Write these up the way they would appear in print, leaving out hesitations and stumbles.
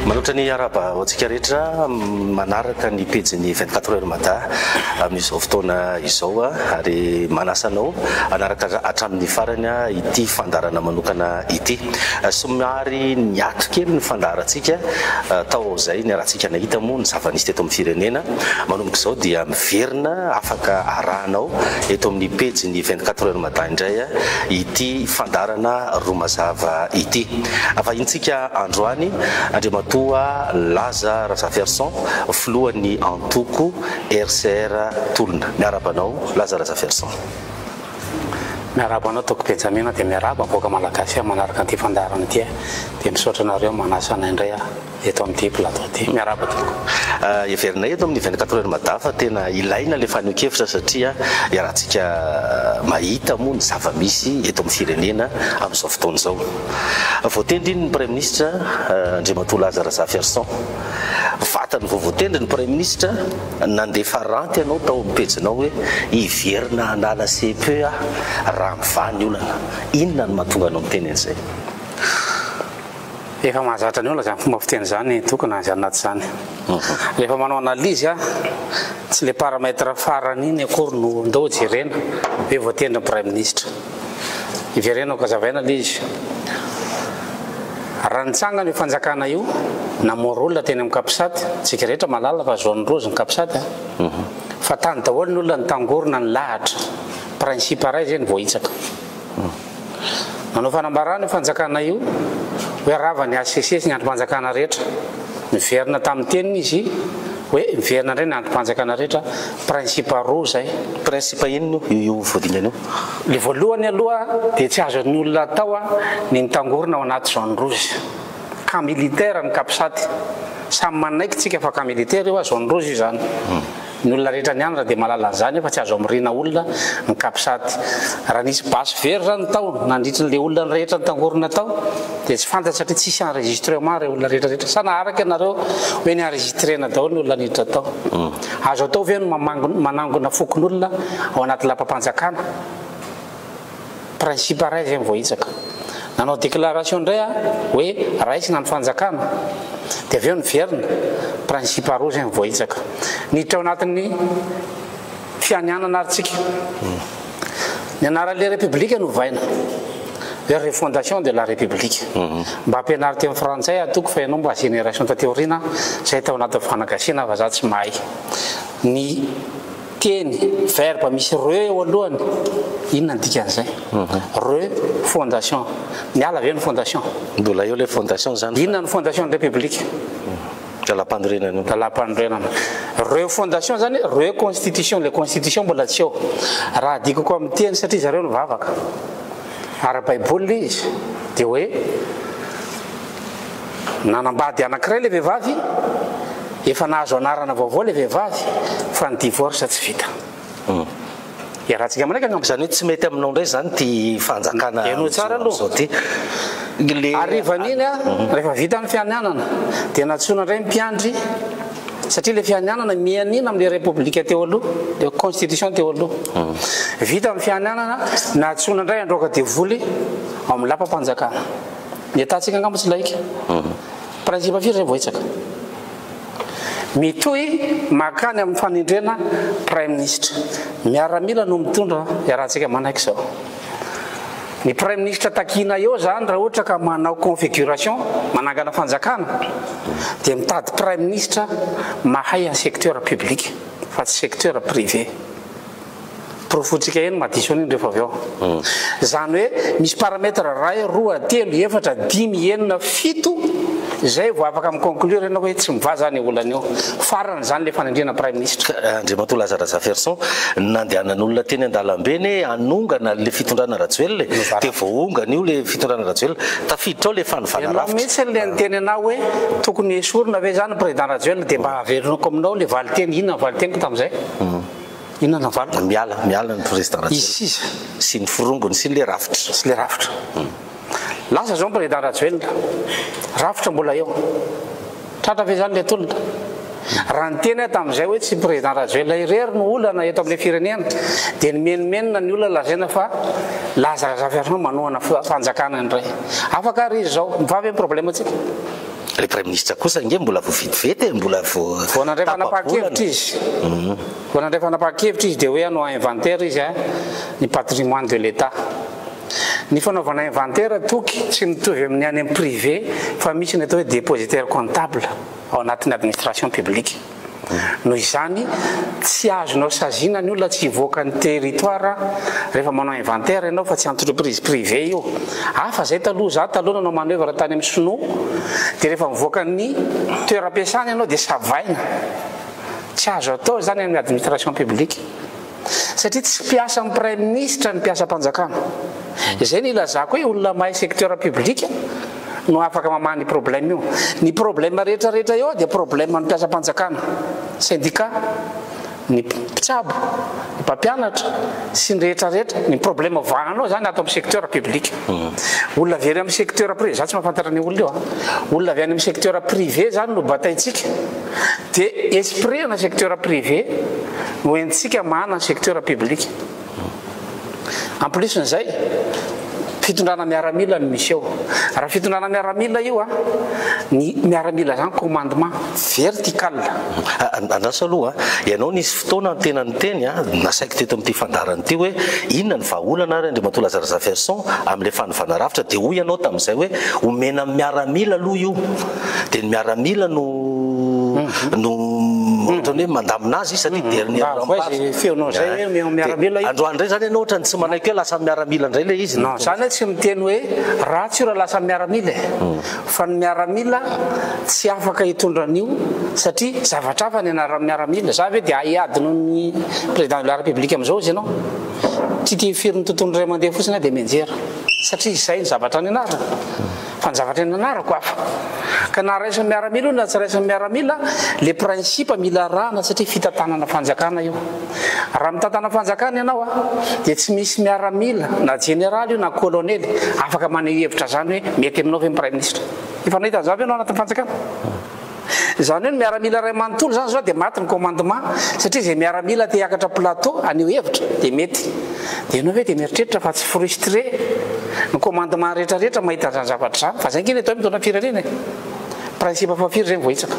Manoatra ny araba hoantsika rehetra manaraka ny pejy 24 heures mata amin'izao fotoana izao ary manasanao anaraka hatramin'ny farany ity fandarana manokana ity. Somary niatro kely ny fandarantsika tao izay ny rahantsika nahita moa ny zava-nisy teto amin'ny firenena. Manomboka izao dia miverina afaka arahanao eto amin'ny pejy 24 heures mata indray ity fandarana roa mazava ity. Avahintsika androany Andriamatoa Laza Razaferson filohan'ny antoko RCR Tolona. Miarabanao Laza Razaferson. Miarabanao toko Benjamina dia miaraba boka malagasy manaraka an'ity fandarana ity dia misaotra anareo manasana indray eto amin'ity plateau ity. Miaraba toko. Everinay eto amin'ny 24 heures mata fa tena ilaina le fanokevitra satria rahantsika mahita moa ny zava-misy eto amin'ny firenena amin'izao fotoana izao. Voatendry ny Premier Ministre Andriamatoa Laza Razaferson. Vatany vao voatendry ny Premier Ministre nandefa ranty ianao tao amin'ny pejinao hoe hiverina handala CPE raha mivany olana. Inona no mahatonga anao miteny an'izay? Efa mahazatra ny olona zany fomba fiteny zany tokony azy anaty zany. Rehefa manao analizy tsy le paramètre farany iny akory no ndao jerena hoe voatendry ny Premier Ministre. Iverena ka zavaina le izy. Raha nitsanga ny fanjakana io namory olona teny amin'ny Kapisaty, tsika rehetra malala fa zone rose ny Kapisaty fa tany daholo ny olona nitangorona ny lahatra principe ray zay ny voahitsaka. Manao fanambarana ny fanjakana io hoe rava ny ACC ny androm-panjakana rehetra miverina tamin'ny teniny izy hoe miverina indray ny androm-panjakana rehetra principe roa zay. Principe inona io voadingana io? Le voalohany aloha dia tsy azo ny olona atao ny nitangorona ao anaty zone rouge. Camp militaire ny Kapisaty. Samy manaiky tsika fa camp militaire io zone rouge io zany. Ny olona rehetra nianatra dia malala an'izany fa tsy azo amrina olona ny Kapisaty. Raha nisy basy very zany tao nandritra le olona rehetra nitangorona tao dia tsy fantatry satria tsisy enregistrement re olona rehetrarehetra. Sanaraka ianareo hoe ny enregistrena daholo ny olona niditra tao. Azo atao ve manangona fokon'olona ao anaty lapam-panjakana? Principe ray zay voahitsaka. Nanao déclaration indray hoe raisina ny fanjakana dia aveo niverina principe roa zay voahitsaka. Niditra ao anatin'ny fianianana aritsika. Ny anaran'le république no vaina hoe refondation de la république. Mba ampianary teny frantsay atoko fa ianao mba génération tateorina zay tao anaty fanagasiana fa za tsy mahay. Ny teny verbe misy re eo alohany inona ny dikan'izay? Refondation. Miala aveo ny fondation. Mbola eo le fondation zany. Inona ny fondation de république? Dalam-pandrenana. Dalam-pandrenana. Refondation zany reconstitution. Le constitution mbola tsy eo. Raha adikako amin'ny teny satria zareo no vavaka. Ara-baiboly izy dia hoe nanambady anankiray le vehivavy efa nahazo anarana vaovao le vehivavy fa ny divorce tsy vita. Rahantsika manaiky zany hoe tsy mety aminao indray zany ty fanjakana eno tsara aloha ty. Arivan'iny rehefa vita ny fianianana dia natsona indray mpiandry satria le fianianana mianina amin'le république teo aloha le constitution teo aloha. Vita amin'ny fianianana natsona indray androaka devoly ao amin'ny lapam-panjakana. Ny atantsika angamba tsy laika. Principe firy zay voahitsaka. Mitohy makany amin'ny fanindrena Prime Ministre. Miaramila no mitondra rahantsika manaiky zao. Ny Prime Ministre takina eo zany raha ohatra ka manao configuration manangana fanjakana dia mitady Prime Ministre mahay en secteur public fa tsy secteur privé. Profotsika eny madison iny rehefa avy ao. Zany hoe misy paramètre ray, roa, telo, efatra, dimy, enina, fito zay vao afaka miconclure ianao hoe tsy mivaza ny olana eo. Farany zany le fanindrena Prime Ministre. Andriamatoa Laza Razaferson nandehanan'olona teny an-dalambe anongana le fitondrana Rajoelina dia voaongana io le fitondrana Rajoelina tafiditra ao le fanivana rafitra. Mihitsy le niteny anao hoe tokony esorina ve zany président Rajoelina dia mba averinako aminao le valiteny. Inona ny valiteniko tamin'izay? Inona ny valina? Miala ny président Rajoelina. Izy sy ny forongony sy le rafitra. Sy le rafitra. Lasa zao président Rajoelina rafitra mbola eo. Tratra ve zany le tolona? Raha ny teny tamin'izay hoe tsy président Rajoelina irery no olana eto amin'ny firenena dia ny menimenina ny olona lazaina fa Laza Razaferson manohana fanjakana indray. Afaka ary izy zao mivavy amin'ny problème antsika. le premier ministre kosa nge mbola voavetivety mbola voanandray fanapahakevitra izy voanandray fanapahakevitra izy dia hoe hanao inventaire izy ny patrimoine de l'état ny fanaovana inventaire toky tsy mitovy amin'ny any amin'ny privé fa misy ny atao hoe dépositaire comptable ao anatin'ny administration publique noho izany tsy azonao saziana ny olona tsy hivoaka ny territoire rehefa manao inventaire ianao fa tsy entreprise privé io afa zay taloha nanao manœuvre tany amin'ny sinoa dia rehefa mivoaka ny toeram-piasana ianao dia savaina tsy azo atao zany amin'ny administration publique satria tsy mpiasa amin'ny premier ministre ny mpiasa mpanjakana izay ny ilazako hoe olona mahay secteur public no afaka mamany problème io ny problème rehetrarehetra eo dia problème ny mpiasa mpanjakana syndicat ny mpitsabo ny mpampianatra sy ny rehetrarehetra ny problème vagnanao zany atao amin'ny secteur public olona avy any amin'ny secteur privé za tsy mahafantatra ny olona io olona avy any amin'ny secteur privé zany no bataitsika dia esprit na secteur privé no entsika mahana ny secteur public en plus n'zay fitondrana miaramila no misy eo raha fitondrana miaramila io ny miaramila zany commandement vertical andraso aloha ianao nisy fotoana tena ny teny nasaiko teto amin'ity fandarany ity hoe inona ny vahaolana ary Andriamatoa Lazare Zafiason amin'ilay fanovana rafitra dia hoy ianao tamin'izay hoe omena miaramila aloha io dia ny miaramila no hoe mandaminazy satria feonao zay miaramila androany ndray zany ianao ohatrany tsy manaiky hoe lasa miaramila indray le izy non zany tsy miteny hoe ratsy io raha lasa miaramila fa ny miaramila tsy afaka hitondran'io satria zavatra hafa ny anarany miaramila za hoe dia aiadino ny président de la république am'izao izy ianao tsy tia firy ny tontolo ray mandeha fotsiny dia mianjera satria izay ny zavatra ny anarana fa ny zavatra ny anarako afa ka na raisa miaramila io na tsy raisa miaramila le principe mila rana satria fitantanana fanjakana io raha mitantana fanjakana ianao dia tsy misy miaramila na général io na colonel afaka maneho hevitra zany hoe mety aminao ve prime ministre efa nahita zavy ianao anatin'ny fanjakana zany hoe miaramila ray manontolo zany zao dia maty ny commandement satria zay miaramila te hiakatra plateau anio hevitra dia mety dia ianao hoe dia mieritreritra fa tsy frustré ny commandement rehetrarehetra mahita zany zavatra zany fa zay nkeny atao mitondra firenena principe fafiry zay vohitsaka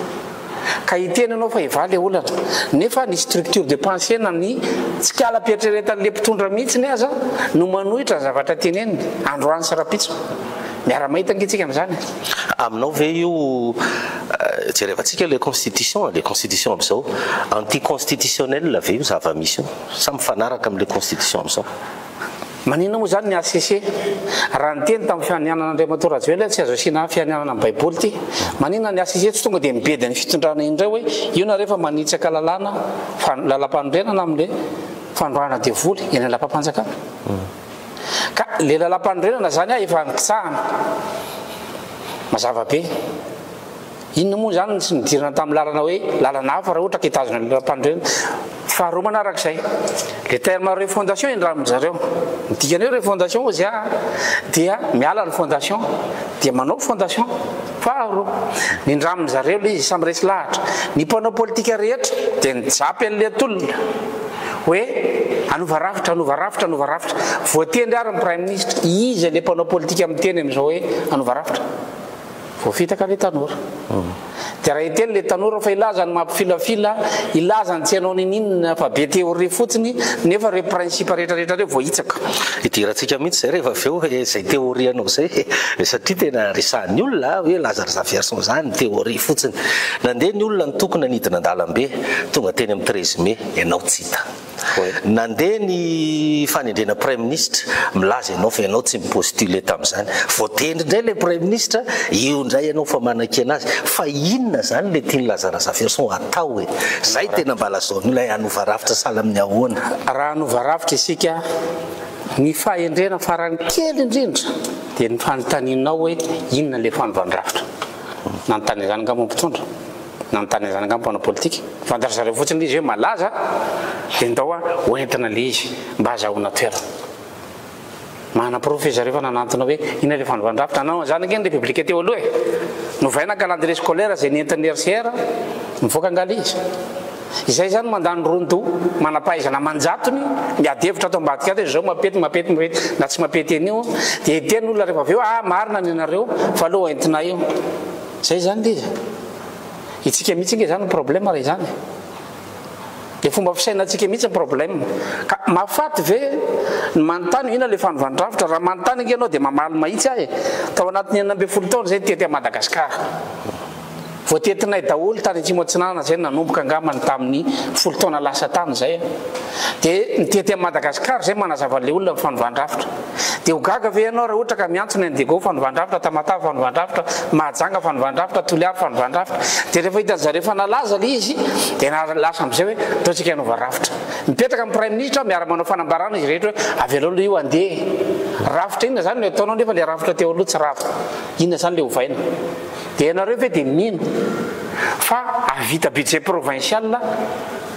ka hiteny anao fa hivaly olana nefa ny structure de pensée na ny tsy kala pietreretan'le mpitondra mihitsy ny aza no manohitra ny zavatra teneniny androany sy rapitso miara-mahita angetsika am'izany aminao ve io jerevantsika le constitution am'izao anticonstitutionnel ave io zava-misy io samy mifanaraka am'le constitution am'izao manina moa zany ny ACC raha nyteny tamin'ny fianianana Andriamatoa Rajoelina tsy azo asiana fianianana amin'ny baiboly ty manina ny ACC tsy tonga dia mibedy ny fitondrana indray hoe io na rehefa manitsaka lalàna lalam-panondrenana amin'le fandroana devoly eny lalam-pampanjakana ka le lalam-panondrenana zany efa nikitsahana mazava be inona moa zany tsy nidirana tamin'ny lalana hoe lalana hafa raha ohatra ka hitazona le lalam-panondrenana faharoa manarak'izay le terme refondation indramin-jareo midikany hoe refondation ozy dia miala ny fondation dia manao fondation faharoa ny indramin-jareo le izy samy resy lahatra ny mpanao politika rehetra dia nijapy an'le atolona hoe anova rafitra voatendry ary ny prime ministre izy le mpanao politika miteny amin'izao hoe anova rafitra voafitaka le tanora dia raha hiteny le tanora fa ilazany mampifilafila ilazany tsy hanao ninina fa be théorie fotsiny nefa re principe rehetrarehetra reo voahitsaka idirantsika mihitsy zay rehefa aveo zay théorie anao zay satria tena resahan'ny olona hoe Lazare Zafiason zany théorie fotsiny nandeha ny olona ny tokony anidina an-dalambe tonga teny amin'ny 13 mai ianao tsy hita nandeha ny fanendrena prime ministre milaza ianao fa ianao tsy mipostule tamin'izany voatendry indray le prime ministre io indray ianao fa manaky anazy fa inona zany le tiany Lazare Zafiason atao hoe zay tena mbala zao ny olay hanova rafitra sala amin'ny ahoana raha hanova rafitra isika ny fahendrena farany kely indrindra dia ny fanontanianao hoe inona le fanovany rafitra nanontany zany nga mampitondra nanontany zany nga mpanao politika fantatra zareo fotsiny izy hoe malaza dia ndao hoentina le izy mba azahoana toerana mahana profet zareo fa nanantona hoe inona le fanovany rafitra anao zany ngeny république teo aloha novaina calendrier scolaire zay nentin'ny RCR mivoaka angaly izy izay zany mandany rondo manapahaizana manjatony miadevitra ato ambadika ato zao mapety na tsy mapety anio dia hiteny olona rehefa aveo marina ny anareo fa aloha entina io zay zany le izy itsika mihitsy nge zany problème re zany le fomba fisainantsika mihitsy problème ka mafaty ve manontany ina le fanovandravitra raha manontany nge anao dia mamaly mahitsy ahy tao anatin'ny 12 taona zay tety a Madagasikara voatetinay daholo tany Tsimotsinana zay nanomboka angamany tamin'ny 10 taona lasa tany zay dia nitety a Madagasikara zay manazava le olona fanovandravitra dia ho gaga ve ianao raha ohatra ka miantsona Indigo fanovandravitra Tamatave fanovandravitra Mahajanga fanovandravitra Toliara fanovandravitra dia rehefa hitan'ny zareo fa nalaza le izy dia nalasa amin'izay hoe ataontsika hanova rafitra mipetraka amin'ny prime ministre miara manao fanambarana izy rehetra hoe avy aloha le io andeha rafitra inona zany no ataonao nefa le rafitra teo aloha tsy rafitra inona zany le hovaina dia ianareo ve dia mino fa avita budget provincial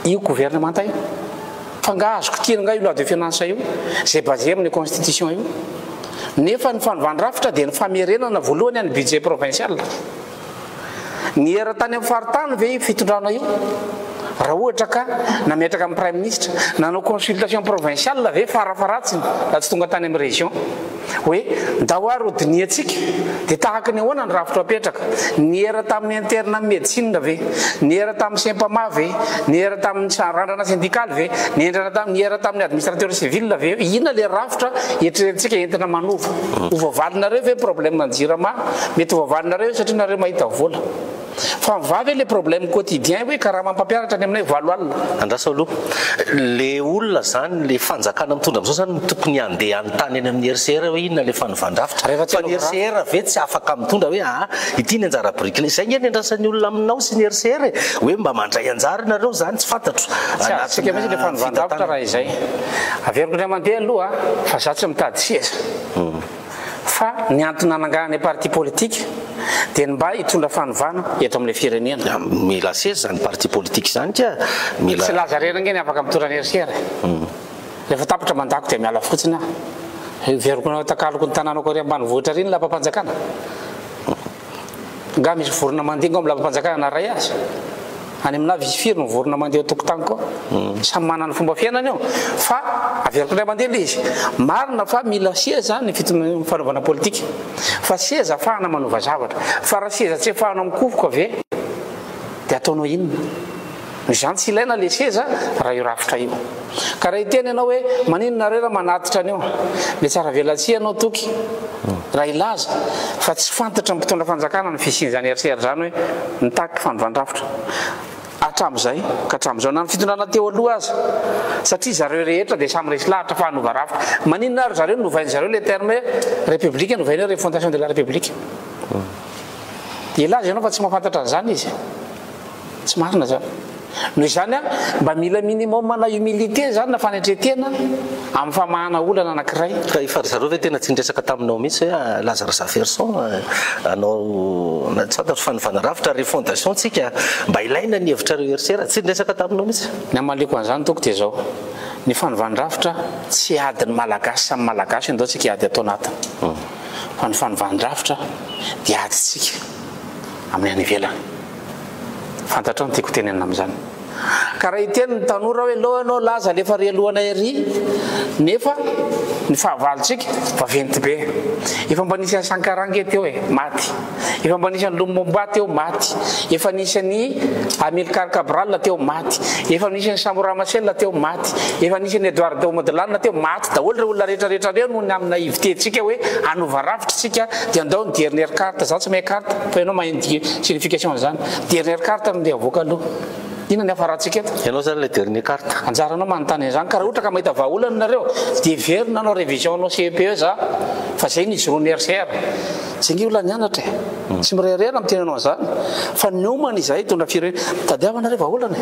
io gouvernement io fa nga azoko tiana nga io loi de finance io zay basé amin'ny constitution io nefa ny fanovandravitra dia ny famerenana voalohany any budget provincial ny era tany amin'ny faritany ve fitondrana io raha ohatra ka nametraka amin'ny prime ministre nanao consultation provinciale ve farafaratsiny raha tsy tonga tany amin'ny région hoe ndahoary odini atsika dia tahaka ny ahoana ny rafitra apetraka ny era tamin'ny interne médecine ve ny era tamin'ny Saint-Pama ve ny era tamin'ny randrana syndical ve ny era tamin'ny administrateur civil ve ina le rafitra eritreretintsika entina manova hovavalonareo ve problème manjirama mety hovavalonareo satria nareo mahita vola fa mivavy le problème quotidien hoe karaha mampampiaratra ny aminay valo alina andrasa aloha le olona zany le fanjakana mitondra am'izao zany tokony andeha anytany any amin'ny RCR hoe inona le fanovandravitra fa ny RCR ve tsy afaka mitondra hoe ity ny anjara brikle zay nge ny andrasan'ny olona aminao sy ny RCR hoe mba mandray anjara nareo zany tsy fantatro tsika mihitsy le fanovandravitra raha izay averiko ndray mandeha aloha fa za tsy mitady seza fa ny antony anangahany parti politique dia mba hitondra fanovana eto amin'ilay firenena mila seza zany parti politique zany ka mila tsy laza rena nge ny afaka mitondra ny RCR rehefa tapitra mandako dia miala fotsiny veriko nao takaloko ny tanànako ary ambanivohitra riny lapampanjakana nga misy vorona mandeha ngo amin'ny lapampanjakana na ray azy any amina visy firy no vorona mandeha tokotany koa samy manana fomba fiainana eo fa averiko ndray mandeha le izy marina fa mila seza ny fanaovana politika fa seza afahana manova zavatra fa raha seza tsy afahana mikovoka ve dia ataonao inona zany tsy ilaina le seza raha io rafitra io ka raha hiteny ianao hoe maninona reo raha manatitra an'io le tsara velatsia anao toky raha ilaza fa tsy fantatra mpitondra fanjakana ny fisin'izany RCR zany hoe nitaky fanovandravitra atram'izay ka atram'izao na ny fitondrana teo aloha azy satria zareo rehetra dia samy resy lahatra fa hanova rafitra maninona ary zareo novainy zareo le terme république novainy hoe refondation de la république ilaza ianao fa tsy mahafantatra an'izany izy tsy marina zany noho izany mba mila minimum na humilité zany na fanetretena amin'ny famahana olana anankiray ka ifary zareo ve tena tsy nidresaka taminao mihitsy hoe Lazare Zaverson anao tsy fantatro fanovana rafitra refondation tsika mba ilaina ny hevitrareo RCR tsy nidresaka taminao mihitsy ny amaliko an'izany toko dia zao ny fanovandravitra tsy adiny malagasy samy malagasy indao tsika ady atao anatiny fa ny fanovandravitra dia ady tsika amin'ny any ivelany fantatrao ny tiako tenenina amin'izany ka raha hiteny ny tanora hoe loha anao laza lefa realohana ery nefa ny fahavalontsika vaventy be efa mba nisy any Sankarange teo e maty efa mba nisy any Lumumba teo maty efa nisy any Amilcar Cabral teo maty efa nisy any Samora Machel teo maty efa nisy any Eduardo Mondlane teo maty daholo reo olona rehetrarehetra reo noho ny amin'ny naivité-tsika hoe anova rafitra tsika dia andao ny dernière carte za tsy mahay carte fa ianao mahay signification zany dernière carte amin'le avoaka aloha ina ny afaratsika eto ianao zany le dernier carte anjaranao manontany zany ka raha ohatra ka mahita vahaolana nareo dia verina anao révision anao CPE za fa zay ny zone RCR zay ngy olona nianatra tsy mirerena amin'ny tenanao zany fa ny omana izay tondra firenena tadiavanareo vahaolana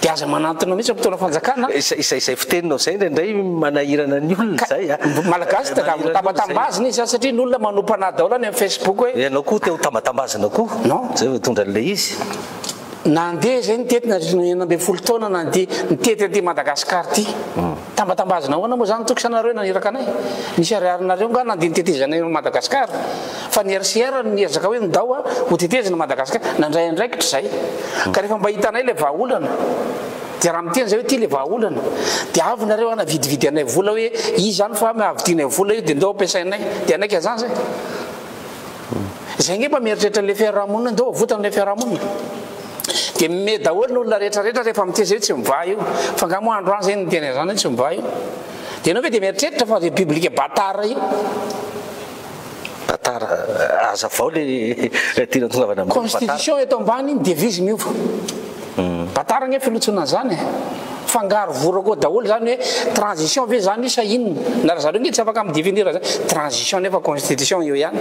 dia aza manantona mihitsy mpitondra fanjakana izay fiteninao zay ndraindray manahirana ny olona zay malagasy tambatambazina izy satria ny olona manompanady daholo any amin'ny Facebook hoe ianao koa teo tambatambazina koa non zay mitondra an'le izy nandeha zay nitety na 12 taona nandeha nitety aty Madagasikara ty tambatambazina ahoana moa zany toky sanareo naniraka anay nisy ariarinareo nga nandeha nitetezana Madagasikara fa ny RCR niezaka hoe ndao ho tetezina Madagasikara nandray andraikitra zay ka rehefa mba hitanay le vahaolana dia raha miteny zay hoe ty le vahaolana dia avy nareo ana vidividy anay vola hoe izy zany fa mahavidinay vola io dia ndao ampiasainay dia anaiky zany zay zay ngefa mieritreritra le fiarahamonina ndao avotana le fiarahamonina dia me daholo ny olona rehetrarehetra rehefa miteza io tsy miva io fa ngamo andro any zay ny tena zany tsy miva io dia anao hoe dia mieritreritra fa république batara io batara aza vao le tina tongavana constitution eto ambany iny devise miova batara nge filotsona zany fangaro vora koa daholo zany hoe transition ve zany sa inona na raha zareo nge tsy afaka midéfinir zany transition nefa constitution io ihany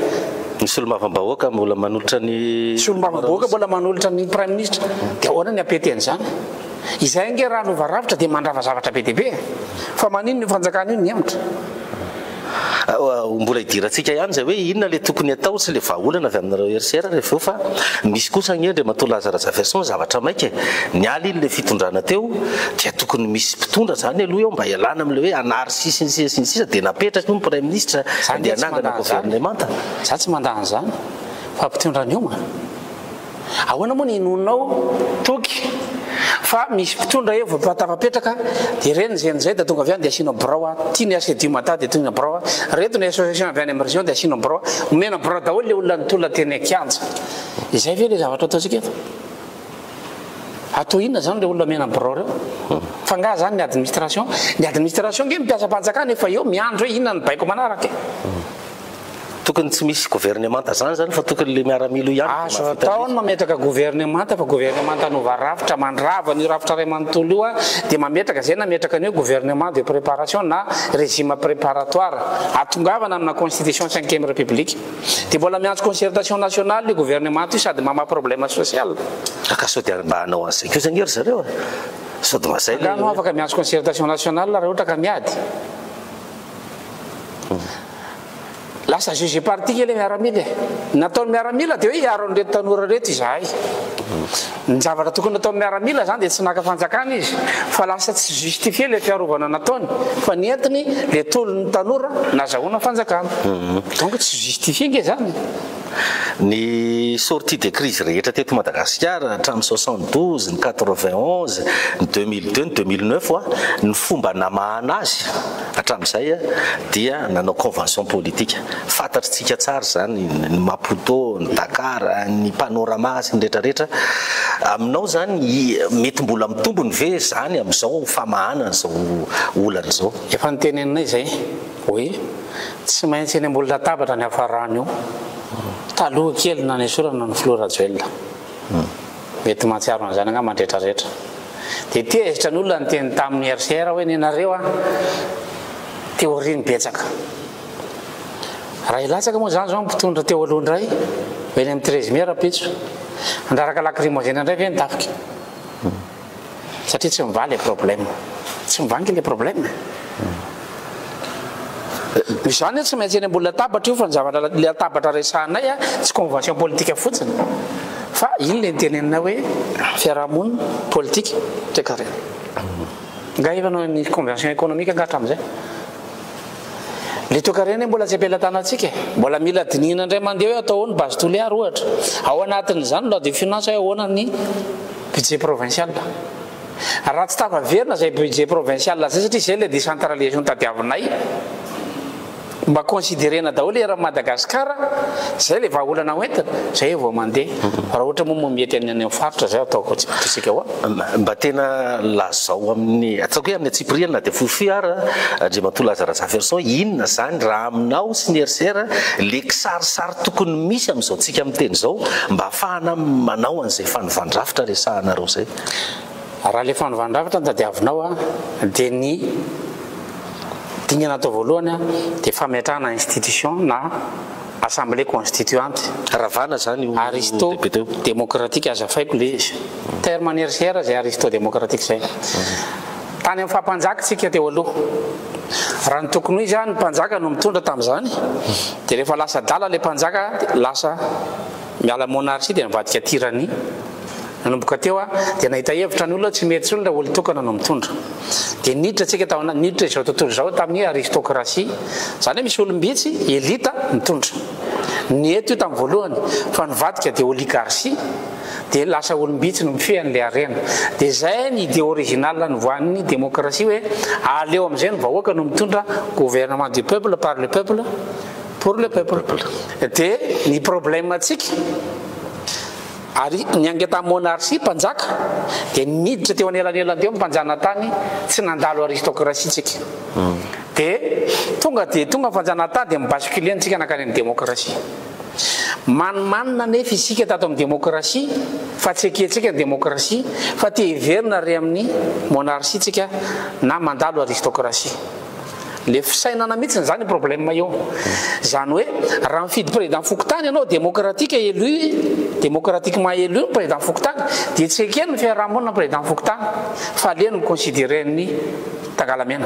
misy olo-mavambahoaka mbola manolotra ny misy olo-mavambahoaka mbola manolotra ny prime ministre dia ahoana ny apeteny zany izay nge raha novaravitra dia mandrava zavatra be deaibe fa manino ny fanjakana io ny amitra mbola idirantsika ihany zay hoe inona le tokony atao sy le vahaolana avy aminareo RCR rehefa eo fa misy kosa gnendry matolaza razaverson zavatra maika nialy iny le fitondrana teo dia tokony misy mpitondra zany aloha eo mba ialana am'le hoe anary sisinsisa dia napetraka io prime ministre andeha anangana gouvernemanta za tsy mandahany zany fa mpitondrany io ma ahoana moa ny inonao toky fa misy mpitondra eo vapatafapetraka dia reny zen'zay da tonga avy any dia asina brao tia ny asedi mata dia tonga brao reto ny association avy any amin'ny région dia asina brao omena brao daholo le olona nitolona teny akianja izay ve le zavatra ataontsika eto atao inona zany le olona mena brao reo fa nga zany ny administration nge mipiasa mpanjakana efa eo miandro hoe inona ny baiko manaraka tokony tsy misy gouvernemanta zany zany fa tokony le miaramilo ihany azo ataony mametraka gouvernemanta fa gouvernemanta novarafitra mandrava ny rafitra ray manontolo io a dia mametraka zay nametraka ny hoe gouvernement de préparation na régime préparatoire atongavana amina constitution 5e république dia mbola miantso concertation nationale le gouvernement io sady mama problème social aka sao dia mba hanao an'zay keo zany ery zareo sao dia mazay no afaka miantso concertation nationale raha ohatra ka miady lasa juge parti ke le miaramila nataony miaramila dia hoe hiaro an'reto tanora reto izahay ny zavatra tokony natao miaramila zany dia tsy naka fanjakana izy fa lasa tsy justifie le fiarovana nataony fa nientiny le tolony tanora nazahoana fanjakana donc tsy justifie nge zany ny sortie de crise rehetra teto Madagasikara hatramin'ny 72 ny 91 ny 2002 ny 2009 ny fomba namahana azy hatramin'izay dia nanao convention politique fantatritsika tsara zany ny Maputo ny Dakar ny Panorama sy ny rehetrarehetra aminao zany mety mbola mitombony ve zany amin'izao famahana zao olana zao efa niteneninay zay hoe tsy maintsy eny ambony latabatra ny hafarany io taloha kely na ny sorana ny Flora Joel mety mahatsiaro an'izany anga mandretrarehetra dia tezitra ny olona nyteny tamin'ny RCR hoe nenareo théorie betsaka raha ilatsaka moa zany zao mpitondra teo aloha ndray hoe ny amin'ny 13 mai rapitso andraraka lacrymogène indray ve nitafika satria tsy mivaly le problème tsy mivangy le problème izany tsy maintsy eny ambony latabatra io fa ny zavatra le latabatra resahanay tsy convention politique fotsiny fa iny le nitenenina hoe fiarahamonina politique toekarena nga efanao ny convention économique angatra am'izay le toekarena mbola tsy ampelatanatsika mbola mila dinihina indray mandeha hoe atao ny base toliary ohatra ao anatin' zany loi de finance hoe ahoana ny budget provincial raha tsy tafaverina zay budget provincial zay satria zay le décentralisation tadiavinay mba considérena daholo era Madagasikara zay le vahaolana hoentina zay vao mandeha raha ohatra moa mety any faritra zay ataoko tsika hoa mba tena lazao amin'ny ataoko hoe amin'ny atsipriana dia fofi ara Andriamatoa Lazara Zaverson inona zany raha aminao sy ny RCR le kisarisary tokony misy amin'izao tsika miteny zao mba ahafahana manao an'izay fanovandravitra resahanareo zay raha le fanovandravitra nytadiavinao dia ny tingana atao voalohany dia fametrahana institution na assemblée constituante ravana zany aristo démocratique azafaiko le izy terme ny RCR zay aristo démocratique zay tany amin'ny fampanjaka tsika teo aloha raha ny tokony izy ny mpanjaka no mitondra tamin'izany dia rehefa lasa dala le mpanjaka lasa miala monarchie dia nivadika tyrannie nanomboka teo dia nahita hevitra ny olona tsy mety sy olona olo tokana no mitondra dia niditra tsika taona niditra izao tontolo izao tamin'ny aristocratie zany hoe misy olombitsy elita mitondra ny eto io tamin'ny voalohany fa nivadika dia oligarchie dia lasa olombitsy no mifehan'le arena dia zay ny idée originale nyvoan'ny démocratie hoe aleo amin'izay ny vahoaka no mitondra gouvernement du peuple par le peuple pour le peuple dia ny problème atsika ary niangeta monarchie mpanjaka dia miditra teo anelanelany teo mpanjana tany tsy nandalo aristocratie tsika dia tonga fanjana tany dia mibasculer antsika nakany ny démocratie manimanina nefa isika tato amin'ny démocratie fa tsy eketsika ny démocratie fa te hiverina ry amin'ny monarchie tsika na mandalo aristocratie le fisainana mihitsy zany problème io zany hoe raha mifidy président fokotany ianao démocratiquement élu président fokotany dia tsy ekeny ny fiarahamonina président fokotany fa aleny ny considéré ny Tagalamena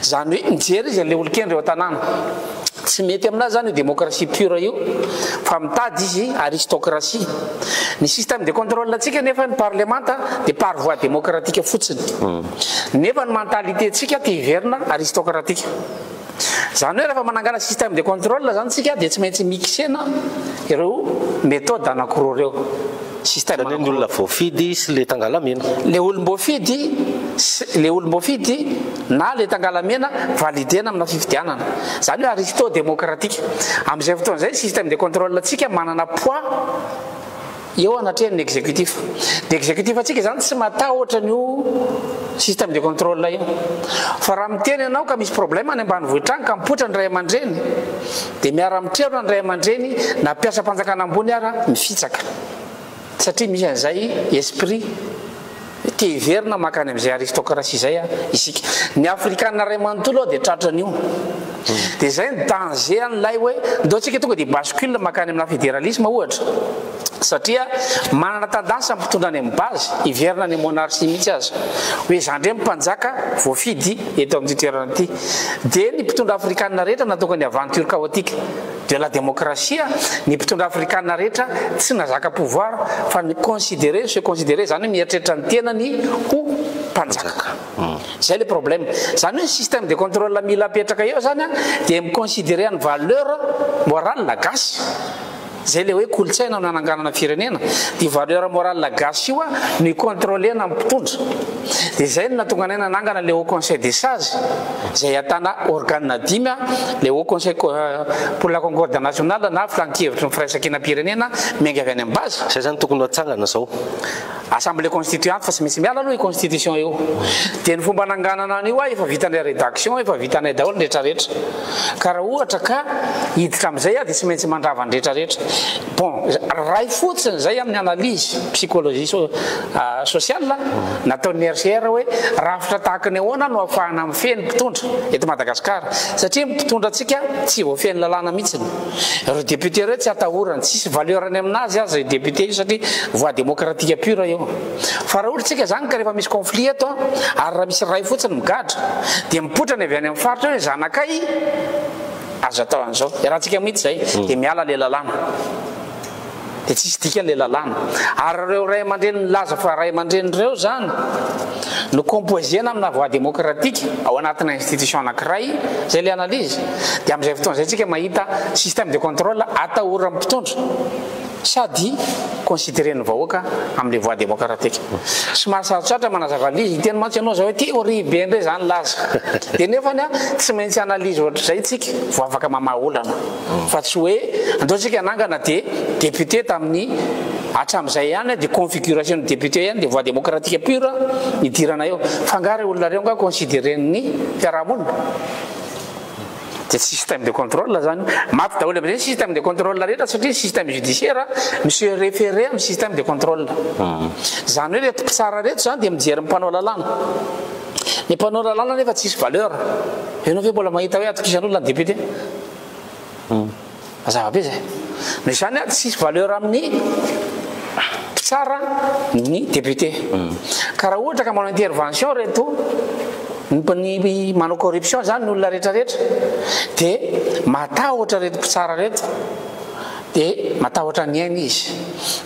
zany hoe mijery izy le olokeny reo tanàna tsy mety aminazy zany démocratie pure io fa mitady izy aristocratie ny système de contrôle atsika nefa ny parlementa dia par voie démocratique fotsiny nefa ny mentalité tsika te hiverina aristocratique zany hoe rehefa manangana système de contrôle zany tsika dia tsy maintsy mixena ireo méthode anankiroa reo système ny olona voafidy sy le Tangalamena le olom-boafidy na le Tangalamena validena amina fifidianana zany hoe aristo démocratique amin'izay fotoana zay système de contrôle atsika manana poids eo anatrehan'ny exécutif dia exécutif atsika zany tsy matahotra n'io système de contrôle io fa raha miteny ianao ka misy problème any ambanivohitra agny ka mipotra ny ray aman-dreny dia miara mitrerona ny ray aman-dreny na mpiasa mpanjakana ambony ara mifitsaka satria misy an'izay esprit te hiverina makany amin'izay aristocratie zay isika ny afrikana ray manontolo dia tratra an'io dia zay ny danger an'ilay hoe ndao tsika tonga dia bascule makany amina fédéralisme ohatra satria manana tendance ampitondra any amin'ny base hiverina ny monarchie mihitsy azy hoe zandre mpanjaka voafidy eto amin'ny toerana ity dia ny mpitondra afrikanina rehetra natokany aventure chaotique de la démocratie ny mpitondra afrikanina rehetra tsy nazaka pouvoir fa ny considéré zany hoe mieritreritra ny tenany ho mpanjaka zay le problème zany hoe système de contrôle mila apetraka eo zany dia miconsidéré ny valeur morale gasy zay le hoe kolotsaina no ananganana firenena dia valeur morale gasy io no icontrôlena amin'ny mpitondra dia zay no natonga anay nanangana le haut conseil des sages zay atana organe dimy le haut conseil pour la concorde nationale na flankevitry ny firaisakina pirenena miainga avy any amin'ny base zay zany tokony hatsangana zao assemblée constituante fa tsy maintsy miala aloha i constitution io dia ny fomba ananganana an'io efa vitanay rédaction efa vitanay daholo ny rehetrarehetra ka raha ohatra ka hiditra amin'izay dia tsy maintsy mandrava ny rehetrarehetra bon ray fotsiny zay amin'ny analyse psychologie sociale nataon'ny RCR hoe rafitra tahaka ny ahoana no ahafahana mifeny mpitondra eto Madagasikara satria mpitondra atsika tsy voafeny lalàna mihitsiny ireo député ireo tsy atahorany tsisy valeurany aminazy azy député io satria voie démocratique pure io fa raha ohatra tsika zany ka rehefa misy conflit eto ary raha misy ray fotsiny migadra dia mipotra ny avy any amin'ny faritra hoe zanakay azo atao an'izao raha tsika mihitsy zay dia miala le lalàna dia tsisy dika le lalàna ary reo ray aman-dreny laza fa ray aman-drenyreo zany no composena amina voie démocratique ao anatina institution anankiray zay le analyse dia amin'izay fotoana zay tsika mahita système de contrôle atahora mpitondra sady considéré ny vahoaka amin'le voie démocratique somary sarotsatra manazava lizy iteny mantsy ianao zao hoe théorie be ndray zany laza dia nefany tsy maintsy analyse ohatra zay tsika vo afaka mamaha olana fa tsy hoe andao tsika anangana dia député tamin'ny hatramin'izay ihany dia configuration ny député ihany dia voie démocratique pure nidirana eo fangary olona reo nga considéré ny fiarahamonina dia système de contrôle zany maty daholo amin'izay système de contrôle rehetra satria système judiciaire monsieur référé amin'ny système de contrôle zany hoe reto mpitsara reto zany dia mijery mpanao lalàna ny mpanao lalàna nefa tsisy valeur ianao ve mbola mahita hoe atokisan'olona ny député mazava be zay no izany tsisy valeur amin'ny mpitsara ny député ka raha ohatra ka manao intervention reto ny manao corruption zany ny olona rehetrarehetra dia matahotra reto mpitsara reto dia matahotra ny aina izy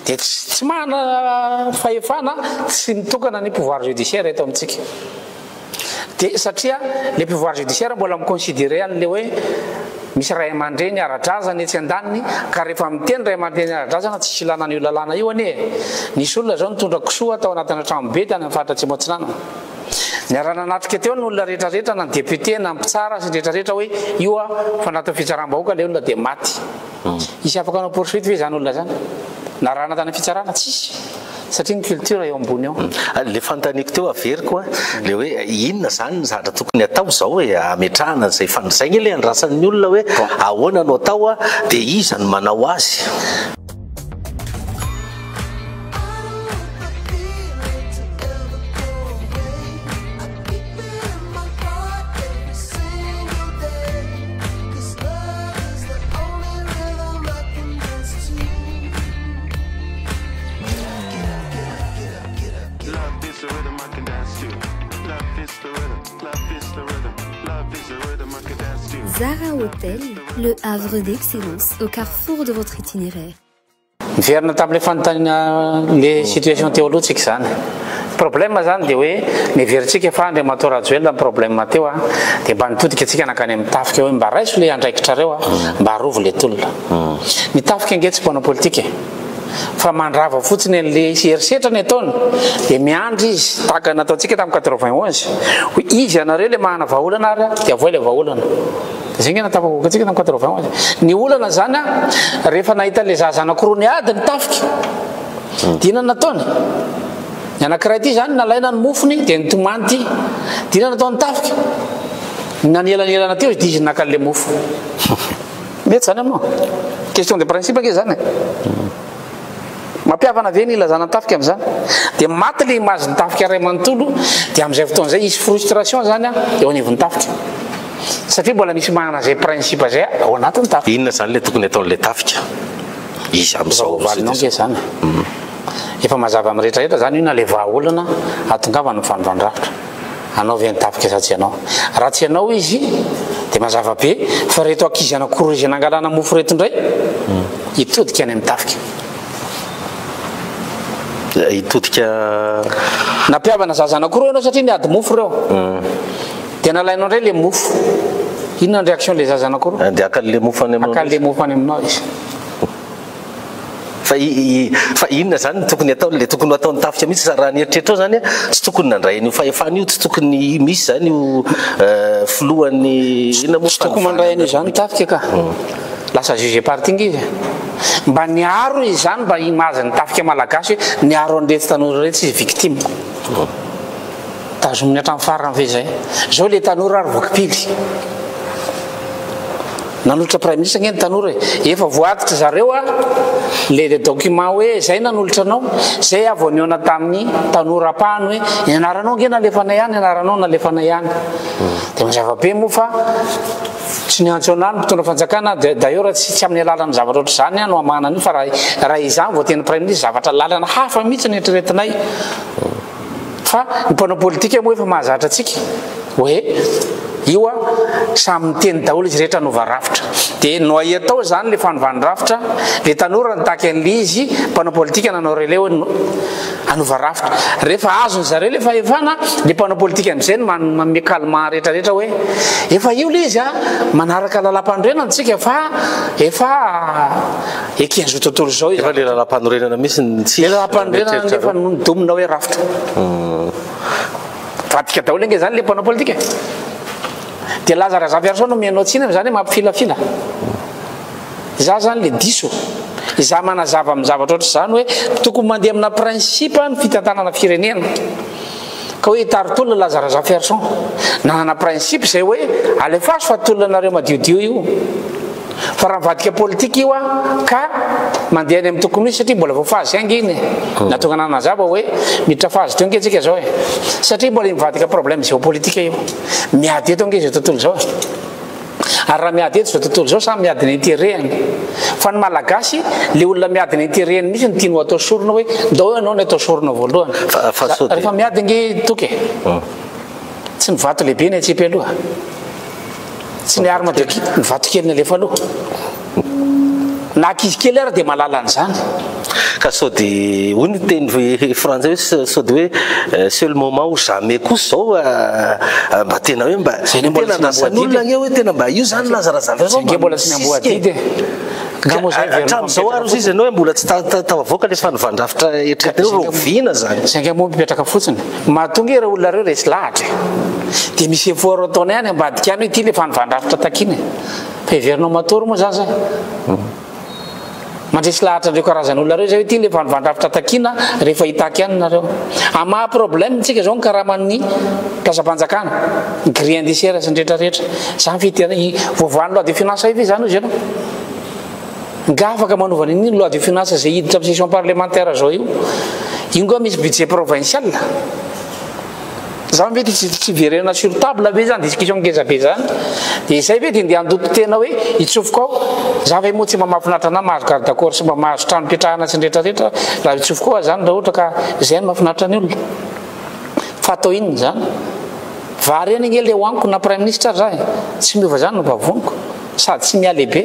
dia tsy mana fahefana tsy mitokana ny pouvoir judiciaire eto amintsika dia satria le pouvoir judiciaire mbola miconsidéré an'le hoe misy ray aman-dreny ara-drazana etsy an-daniny ka rehefa miteny ray aman-dreny ara-drazana tsy ilanana io lalàna io anie nisy olona zao nitondra kisoa atao anatina tramobe tany amin'ny faritra Tsimotsinana niarana natrika teo ny olona rehetrarehetra na ny député na mpitsara sy rehetrarehetra hoe io a fa natao fitsaram-bahoaka le olona dia maty isy afaka anao poursuite hoe zany olona zany na raha natana fitsarana tsisy satria ny culture eo ambony ao le fantaniko teo averiko le hoe inona zany ny zavatra tokony atao zao hoe ametrahana zay fandrasaigny le andrasan'ny olona hoe ahoana no atao dia iza ny manao azy. Zara Hotel, le havre d'excellence au carrefour de votre itinéraire. Miverina tamin'ilay fanontaniana le situation teo aloha tsika zany. Problème zany dia hoe miveritsika fa Andriamantoa Rajoelina problème teo dia mba nitodika antsika nakany amin'ny tafika hoe mba raiso le andraikitrareo mba harovo le tolona. Ny tafika nge tsy mpanao politika fa mandrava fotsiny an'le erisetrany ataony dia miandry izy tahaka nataontsika tamin'ny 91 hoe izy anareo le mahana vahaolana ary dia avoa le vahaolana. Zay nge natafako antsika tamin'ny 91 ny olana zany rehefa nahita le zaza anankiroa niady ny tafika dia inona nataony ny anankiray ity zany nalaina ny mofony dia nitomany ity dia inona nataony tafika nanielanelana teo izy dia izy naka le mofo mety zany aminao question de principe nge zany mampiavana ve ny ilazana ny tafika amin'izany dia maty le image ny tafika ray manontolo dia amin'izay fotoan'izay isy frustration zany eo anivon'ny tafika satria mbola misy manana zay principe zay ao anatin'ny tafika. Inona zany le tokony ataon'le tafika izy amin'izao valinao nge zany efa mazava amin'ny rehetrarehetra zany io na le vahaolana atongava ny fanovandrafitra anao ve ny tafika sa tsy anao raha tsy anao izy dia mazava be fa reto ankizy anankiroa izy nangalana mofo reto indray hitodika any amin'ny tafika hitodika nampiavana zaza anankiroa ianao satria niady mofo reo dia nalainao indray le mofo inona ny réaction le zaza anankiroa dia akan'le mofo any aminao akan'le mofo any aminao izy fa inona zany tokony atao le tokony ataon'ny tafika mihitsy sa raha nieritreritra ao zany tsy tokony nandray an'io fahefana io tsy tokony misy zany io filohan'ny inona moa tsy tokony mandray an'io zany tafika ka lasa juge parti nge izy mba niaro izy zany mba imazany tafika malagasy hoe niaro an'irety tanora rehetra izy victime tazominy hatramin'ny farany ve zay zao le tanora ary voakipily nanolotra prime ministre nge ny tanora efa voatitra zareo le document hoe zay nanolotra anao zay avoniona tamin'ny tanora pano hoe ianaranao nge nalefana ihany ianaranao nalefana ihany dia mazava be moa fa tsy niantso anahy mpitondra fanjakana d'ailleurs tsy amin'ny alalany zavatra oatra zany no amana an'io fa raha izany voateny prime ministre zavatra lalana hafa mihitsy ny eritreretinay fa ny mpanao politika moa efa mahazatra atsika hoe io samy miteny daholo izy rehetra anova rafitra dia no atao zany le fanovany rafitra le tanora nitaky an'le izy mpanao politika nanao relais hoe anova rafitra rehefa azony zareo le fahefana le mpanao politika amin'izay no manome calmant rehetrarehetra hoe efa io le izy manaraka lalam-panorenana antsika fa efa ekenzo tontolo zao izy efa le lalam-panorenana mihitsy le lalam-panorenana nefa nidomina hoe rafitra pratika daholo nge zany le mpanao politika dia lazara zafiarso no mianao tsina zany hoe mampifilafila za zany le diso iza manazava amin'ny zavatra oatra zany hoe tokony mandeha amina principe ny fitantanana firenena ka hoe taritolona lazara zafiarson nanana principe zay hoe alefaso fa tolona anareo madiodio io fa raha mivadika politika io ka mandeha any amin'ny tokony izy satria mbola voafazy ange iny natonga nanazava hoe miditra fazy teo nge tsika zao satria mbola mivadika problème géopolitika io miady eto nge zao tontolo zao ary raha miady eto zao tontolo zao samy miady ny intérêtny fa ny malagasy le olona miady ny intérêtny misy ny tiano atao sorona hoe ndao ianao ny atao sorona voalohany rehefa miady nge toky tsy nivato lehibe ny atsipy aloha tsy niary madoky nivato kely ny alefa aloha na akizy kely ary dia malala an'izany ka sao dia hoy ny teny français hoe sao dia hoe seul moment où jamais kosa zao mba tena hoe mba tena nasan'olona nge hoe tena mba io zany lazarazava nge mbola tsy niamboadidy Hatramin'izao ary izy ianao hoe mbola tsy tavavoaka le fanovan-drafitra eritreretiny rovina zany. Sainga moa mipetraka fotsiny mahatonga ireo olona reo resy lahatra dia misy effort ataony ihany ambadika any hoe ity le fanovan-drafitra takiny fa heverinao matory moa zany zay mandresy lahatra andreo karazan'olona reo zay hoe ity le fanovan-drafitra takina rehefa hitaky ihany nareo amaha problème tsika zao ny karaman'ny mpiasa-panjakana grille indiciaire sy ny rehetrarehetra zany fitena voavoan'ny loi de finance ivy zany izy ianao nga afaka manovana iny loi de finance zay hiditra amin'ny session parlementaire zao io ingoa misy budget provincial zany vety tsy verena sur table be zany discussion ngezabe zany dia izay vety ndia andoto tena hoe itsofoko ao za ve moa tsy mahafinaritra ana mahazo garde d'accord sy mba mahazo trano pitrahana sy ny rehetrarehetra raha itsofoko ao zany raha ohatra ka zay ny mahafinaritra ny olona fa atao inony zany vary eny nge le hoaniko na prime ministre zay tsy miova zany no vavoniko sady tsy mialehibe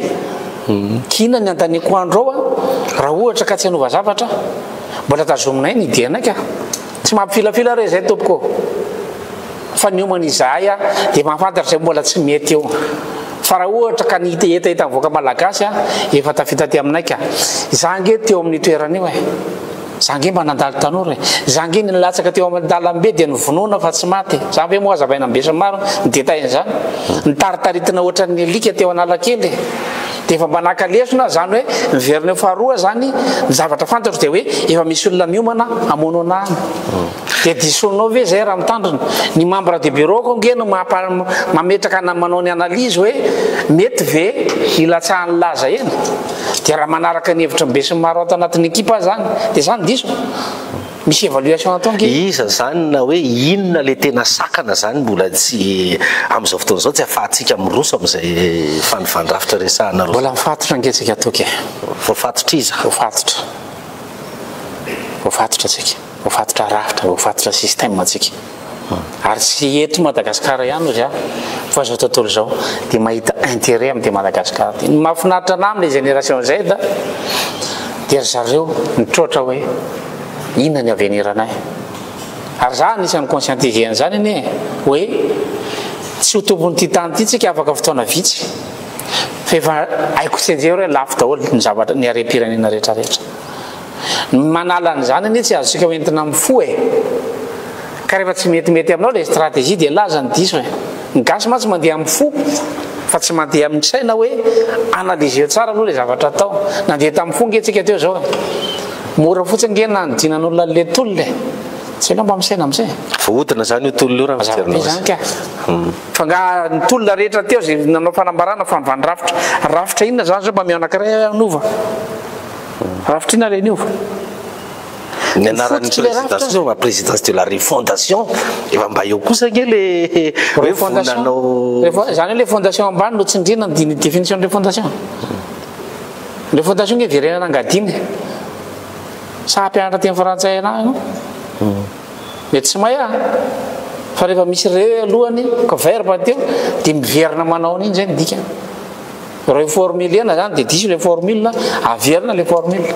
kina ny antaniko andro ao raha ohatra ka tsy hanova zavatra mbola tazominay ny idéana ka tsy mampifilafila re zay tompoko fa niomana izahay dia mahafantatra zay mbola tsy mety eo fa raha ohatra ka nietaeta mivoaka malagasy efa tafita ty aminay ka za nge teo amin'ny toerana io za nge mba nandalo tanora za nge nilatsaka teo amin'ny dalambe dia nivonoana fa tsy maty za ve moa azavaina ambesy maro nidetainy zany nitaritaritina ohatra ny alika teo analakely dia efa mba nakalesona zany hoe miverina faharoa zany ny zavatra fantatro dia hoe efa misy olona miomana amono ana any dia disonao ve zay raha mitandrina ny membre de bureau ko nge no mametraka manao ny analyse hoe mety ve ilatsahany laza eny dia raha manaraka ny hevitra mbe sy maro ato anatin'ny ekipa zany dia zany diso misy évaluation atao nge iza zany na hoe inona le tena sakana zany mbola tsy amin'izao fotoana zao tsy afahantsika miroso amin'izay fanovan-drafitra resahana mbola mifatotra nge tsika atoke voafatotra iza voafatotra tsika voafatotra rafitra voafatotra système tsika ary tsy eto Madagasikara ihany ozy fa zao tontolo zao dia mahita intérêt amin'ity Madagasikara ty ny mahafinaritra ana amin'le génération Z dia zareo mitroatra hoe inona ny avenir anay ary za anisan'ny conscientiser zany iny hoe tsy ho tompony ty tany ty tsika afaka fotoana vitsy fa efa haiko tsy anjeo hoe lafo daholo ny zavatra ny arem-pirenena rehetrarehetra manala an'izany anie tsy azontsika hoentina mifo ka rehefa tsy metimety aminao le stratégie dia laza ny diso ny gasy ma tsy mandeha amin'ny fo fa tsy mandeha amin'ny saina hoe analyse tsara aloha le zavatra atao nandeha tamin'ny fo nge tsika teo zao mora fotsiny nge nanodinan'olona le tolole tsy anao mba misaina amizay vohodina zany io tolona io raha zany ka fa nga ny tolona rehetra teo zay nanao fanambarana fanovan-drafitra rafitra inona zany zao mba mianankiray anova rafitra inona le niova ny anaran'ny présidence présidence de la refondation efa mba eo kosa nge le hoe vonanao zany hoe le fondation ambany no tsindrina ny définition de fondation le fondation nge verenana angadiny sa ampianatra ty amin'ny frantsay ana mety tsy mahay fa rehefa misy reo alohany ka verbe teo dia miverina manao an'iny zay midika reo formule ena zany dia diso le formule averina le formule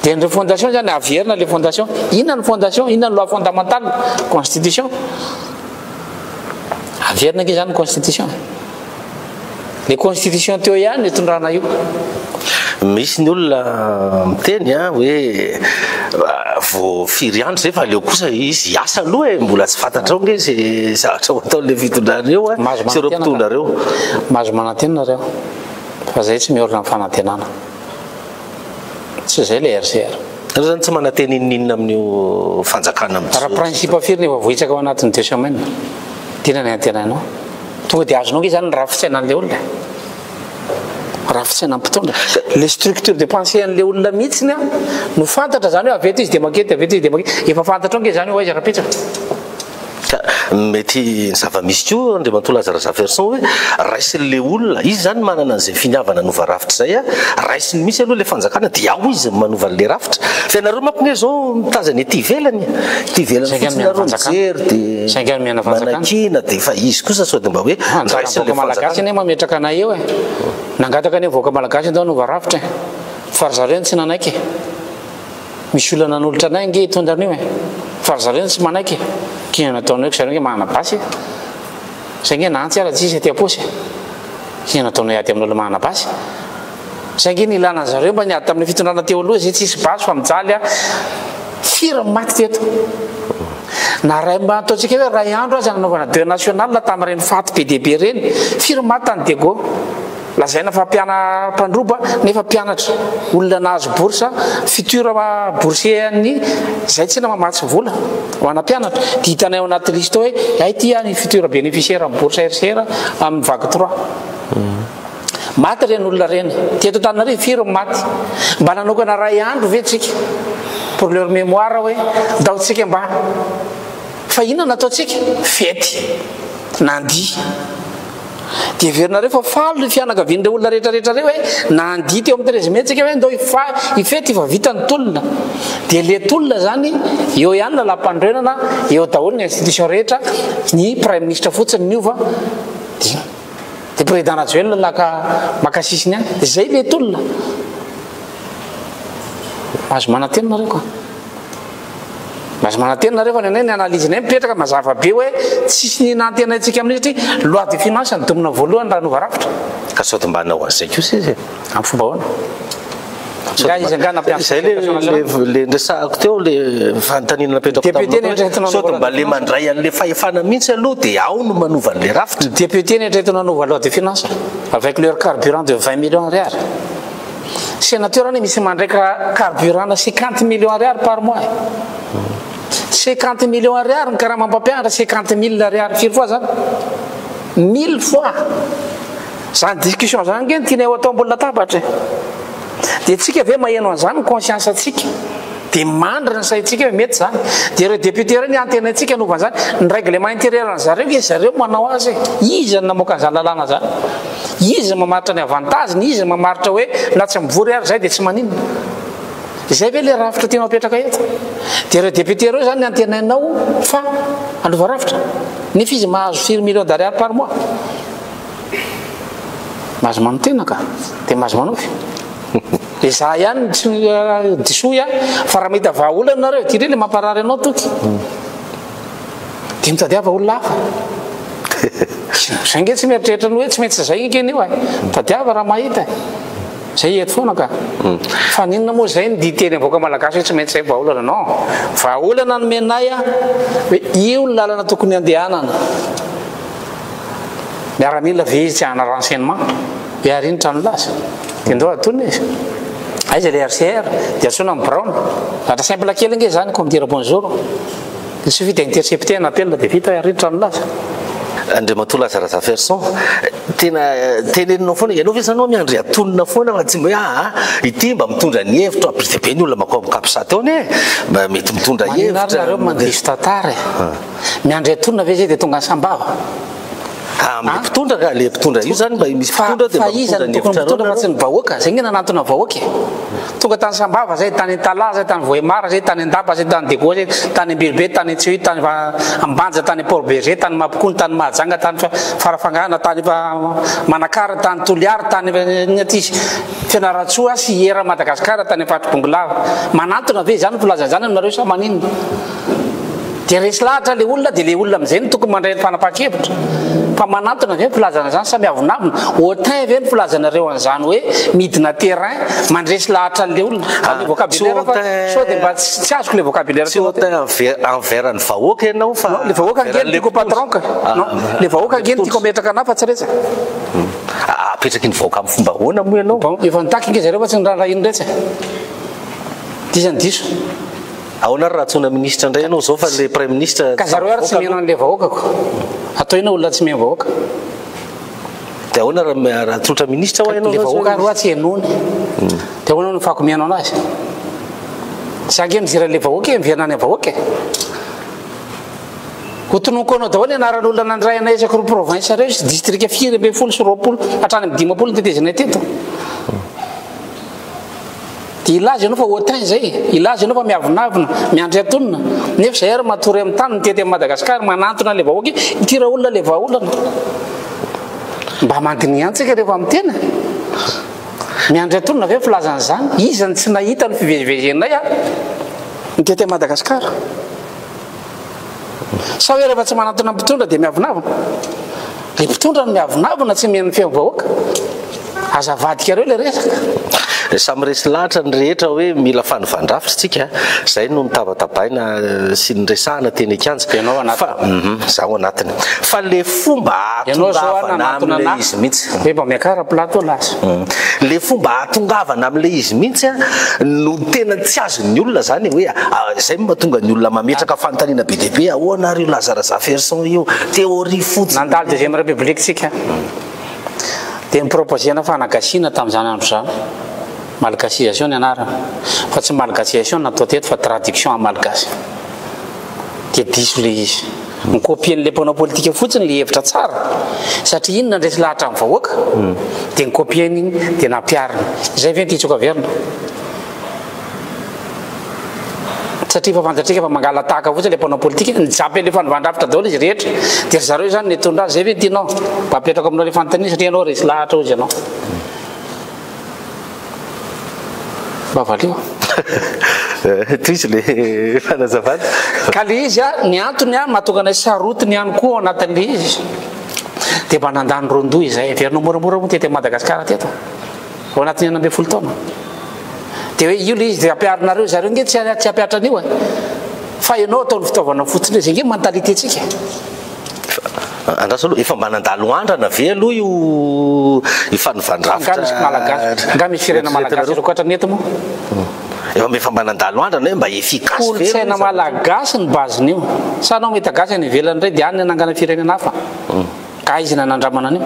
dia ny refondation zany averina le fondation inona ny fondation inona ny loi fondamentale constitution averina nge zany constitution le constitution teo ihany itondrana io misy ny olona miteny hoe voafiry andro zay fa leo kosa izy asa aloha mbola tsy fantatrao nge zay zavatra ataon'le fitondrana eo sy ireo mpitondra reo mahazo manantenina reo fa zay tsy miorina amin'ny fanantenana tsy zay le RCR reo zany tsy mananteny ininina amin'io fanjakana raha principe afiry efa vohitsaka ao anatin'ny 2 semaines tena ny antenainao tonga dia azonao nge zany ny rafitsainan'le olona rafitsaina mpitondra le structure de pensée an'le olona mihitsiny no fantatra zany hoe aveto izy dia makety aveto izy dia makety efa fantatra ao nge zany hoe aiza rapitsaka mety ny zava-misy ko andriamatoa Lazare Zaverson hoe raisin'le olona izy zany manana an'izay finiavana nova rafitra zay raisiny misy aloha le fanjakana dia ao izy manova an'le rafitra fa ianareo mampinge zao mitazany ety ivelany ety ivelany fotsynareo mijery dia manakina dia fa izy kosa sao dia mba hoe raisin'le malagasy ane mametraka anay eo nangataka any voaka malagasy ndao nova rafitra fa ry zareo tsy nanaiky misy olona nanolotra anay nge hitondrana io fa ry zareo tsy manaiky kina nataonao ko zareo nge manana basy zay nge nantsy ala tsisy aty aposy kina nataonao aty amin'olo manana basy zay nge nilana zareo mba niady tamin'ny fitondrana teo aloha zay tsisy basy fa mijaly a firy maty teto na ray mba ataontsika hoe ray andro azy anaovana deux national tamin'ireny faty be dehibe reny firy maty tany Dego lazaina fa mpiana mpandroba nefa mpianatra olona nahazo bourse futur boursier-ny zay tsena mamatsy vola ho ana mpianatra dia hitanay ao anaty liste hoe ay ty ny futur bénéficiaire amin'ny bourse RCR amin'ny vague 3 maty reny olona reny teto Antananarivo firy maty mba nanokana ray andro ve tsika pour leur mémoire hoe daotsika mba fa inona nataotsika fety nandia dia heverinareo fa faly ny fianakavian'ireo olona rehetrarehetra reo hoe nandia teo amin'ny 13 mai tsika hoe ndao ifety fa vita ny tolona dia le tolona zany eo ihany la lampandrenana eo daholo ny institution rehetra ny prime ministre fotsiny niova dia président Rajoelina laka makasisiny any dia zay le tolona mahazo manantena nareo ka mahazo manantena nareo fa ny analyse nay mipetraka mazava be hoe tsisy ny nantena antsika amin'ny satria loi de finance ny domina voalohany raha nova rafitra ka sao mba hanao an'izay kosa izy amin'ny fomba ahoana zay le ndresahako teo le fanontaniana napetraka sao mba le mandray an'le fahefana mihitsy aloha dia ao no manova an'le rafitra député ny entretona anova loi de finance avec leur carburant de 20 millions ariary sénateur any misy mandraika carburant na 50 millions ariary par mois 50 millions ariary ny karaha mampampianatra 50 000 ariary firy fois zany 1000 fois zany discussion zany nge tianay ho atao ambony latabatra dia tsika ave maheno an'izany ny conscience atsika dia mandry ny saitsika hoe mety zany dia ireo député reny antenatsika nova an'izany ny règlement intérieur n'zareo hoe zareo manao azy izy ny namoaka an'izany lalàna zany izy mamaritra ny avantageny izy mamaritra hoe na tsy mivory ary zay dia tsy maninona zay ve le rafitra tianao apetraka eto dia ireo député reo zany ny antenainao fa andova rafitra nefa izy mahazo 4 millions d'ariary par mois mahazo manotena ka dia mahazo manofy dia za ihany disoya fa raha mahita vahaolana nareo ty re le mamparary anao toky dia mitadiava olona hafa zay nge tsy mieritreritra ny hoe tsy maintsy zay nkeny io tadiava raha mahita zay eto foana ka fa ninona moa zay ny diteny avoaka malagasy hoe tsy maintsy zay vahaolana non vahaolana no menay a hoe io ny lalana tokony andehanana miaramila ve izy tsy hana renseignement hoe ariny trano lasa dia ndao atony izy aiza le RCR dia atsona amin'ny brown atra simple kely nge zany comme dire bonjour il suffit d'intercepter un appel dia vita ariny trano lasa Andriamatoa Lazara Ferson tena teneninao foana ianao ve sanao miandry atonina foana fa tsy hoe ity mba mitondra ny hevitra be be ny olona makao mikapsa taony mba mety mitondra hevitra nareo mandiso tantara miandry atonina ve zay dia tonga ny sambava mpitondra ka le mpitondra io zany mba misy mpitondra dia izany tokony mitondra fa tsy ny vahoaka zay nge nanantona vahoaka tonga tany sambava zay tany Tala zay tany Vohemara zay tany Andapa zay tany Dego zay tany Ambilobe tany Tsehy tany Ambanja tany Port Berger tany Mapokony tany Mahajanga tany Farafangana tany Manakara tany Toliara tany Natisy Fianaratsoa sy Era Madagasikara tany Fatribongolava manantona ve zany filaza zany aminareo sa maninona dia resy lahatra le olona dia le olona am'izay no tokony mandray ny fanapa-kevitra fa manantona ve ny filazana zany samy avonavina autain ve ny filazanareo an'izany hoe midina terrain mandresy lahatra an'le olona le vocabulaire fa sao dia mba tsy azoko le vocabulaire tsy autain envers ny vahoaka ianao fa le vahoaka ngeny tiako patron ka non le vahoaka ngeny tiako ametraka anahy fa tsy resa apetraky ny vahoaka amin'ny fomba ahoana moa ianao bon efa nitaky nge zareo fa tsy niraharaha ino retsy disany diso ahoana raha tsona ministre indray ianao zao fa le prime ministre ka zareo ary tsy miheno an'le vahoakako atao ina olona tsy miheno vahoaka dia ahoana raha tsotra ministre ho ianao le vahoaka roa tsy henony dia ahoana no fako miheno anazy za nge mijery le vahoaka mivianany vahoaka ho tonoko anao daholo anaran'olona nandray anay isaky ro province reo sy district 4 sy 20 hatrany amin'ny 10 tetezinay teto dia ilazy ianao fa autain zay ilazy ianao fa miavonavina miandry atonina nefa zay ary matory amin'ny tany mitety amin'ny Madagasikara manantona le vahoaka itira olona le vahaolana mba mandiny antsika rehefa amin'ny tena miandry atonina ve filazan'izany izany tsy nahita ny fivezivezenay mitety amin'ny Madagasikara sa hoe rehefa tsy manantona mpitondra dia miavonavina le mpitondra no miavonavina tsy mihaino fevahoaka azavadikareo le resaka samy resy lahatra ny rehetra hoe mila fanovan-drafitra tsika zay no nitavatabaina sy nyresahana teny akanja zaho anatiny fa le fomba atongavana am'le izy mihitsy hoe mba miakara plateau lasa le fomba atongavana am'le izy mihitsy no tena tsy azony olona zany hoe zay mahatonga ny olona mametraka fanontaniana be deaibe ahoana rio Lazara Ferson io théorie fotsy nandalo deuxième république tsika dia miproposena fanagasiana tamin'izany andro zany malgasisation ny anarana fa tsy malgasisation natao teto fa traduction en malgasy dia diso le izy nikopien' le mpanao politika fotsiny le hevitra tsara satria inona ndresy lahatra amin'ny vahoaka dia nikopien igny dia nampiarina izay ve nititsoka averina satria fa fantatrika fa mangala tahaka fotsiny le mpanao politika nijapy le fanovan-drafitra daholo izy rehetra dia zareo zany nitondra azy zay ve tianao mba apetraka aminao le fanontaniana satria ianao resy lahatra ozy ianao mba valio toizy le fanazavana ka le izy a ny antony a mahatonga anay sarotiny ihany koa anatin'le izy dia mba nandany rondoy izay averinao moramora moa tety Madagasikara teto ao anatin'ny 9 taona dia hoe io le izy dia ampiarinareo zareo nge tsy ampiatra an'io e fa ianao ataony fitaovana fotsiny zay nge mentalité tsika andraso aloha efa mba nandalo andrana ve aloha io ifanovan-drafitra nga misy firena malagasy ro koatra nety moa efa mba nandalo andrana hoe mba efficace kolotsaina malagasy ny bazin'io sa anao mety agasy any ivelany ray dia any nangana firenena hafa ka izy nanandramana an'io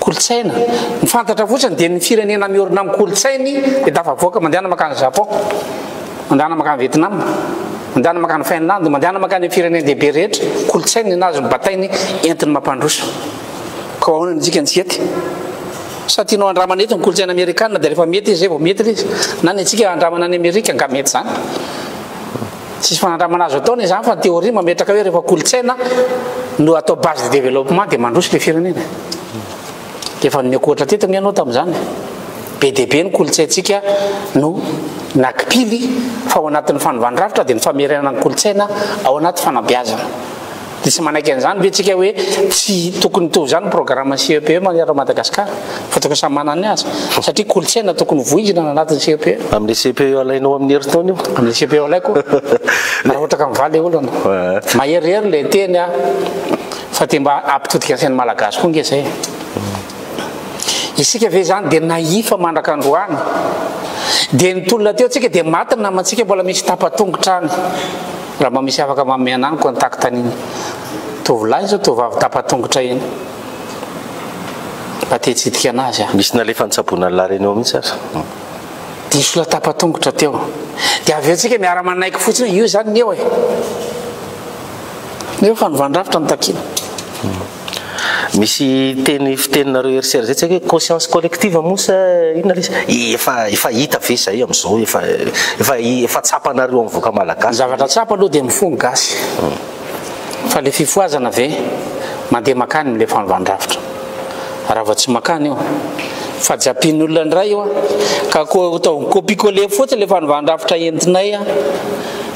kolotsaina ny fantatra fotsiny dia ny firenena miorina amin'ny kolotsainy dia dafa voaka mandehana makany Japon mandehana makany Vietnam mandehana makany Finlande mandehana makany firenena dehibe rehetra kolotsainy nazo ny batainy entiny mampandroso ka ahoana nitsika ntsety sa tianao andramana eto ny kolotsaina amerikana dia rehefa mety izy zay vao mety izy na ny atsika andramana any Amerika nga mety zany tsisy fanandramana azo ataony zany fa théorie mametraka hoe rehefa kolotsaina no atao base de développement dia mandroso le firenena efa nyakoatra teto ny ianao tamin'izany be deaibe ny kolotsaintsika no nakipily fa ao anatin'ny fanovan-drafitra dia ny famerenana ny kolotsaina ao anaty fanabeazana dia tsy manaiky an'izany be tsika hoe tsy tokony tovy zany programme CEPE maniara Madagasikara fa tokony samy manany azy satria kolotsaina tokony vohizina anatin'ny CEPE amin'ny CEPE alainao amin'ny herintaona io amin'ny CEPE alaiko raha ohatra ka mivaly olona maherihery le teny a fa tia mba ampitodika ansain'ny malagasy koa nge zay isika ve zany dia naifa mandraka androany dia nitolona teo tsika dia maty ny namantsika mbola misy tapatongotra any raha mba misy afaka mamena any contact an'iny tovolahy zao tovavy tapatongotra iny mba tetsidika anazy a misy nalefa nitsabona ny larenao mihitsy aza disola tapatongotra teo dia aveo tsika miara manaiky fotsiny io zany ny eo e neo fanovan-drafitra nitakina misy teny fiteninareo RCR zay tsika hoe conscience collective mosa inona le efa hita ve zay am'izao efa tsapanareo amin'ny voaka malagasy zavatra tsapa aloha dia mifongo gasy fa le fifoazana ve mandeha makany am'le fanovan-drafitra raha vao tsy makany io fa japin'olona ndray io a ka atao copie-coller fotsiny le fanovan-drafitra entinay a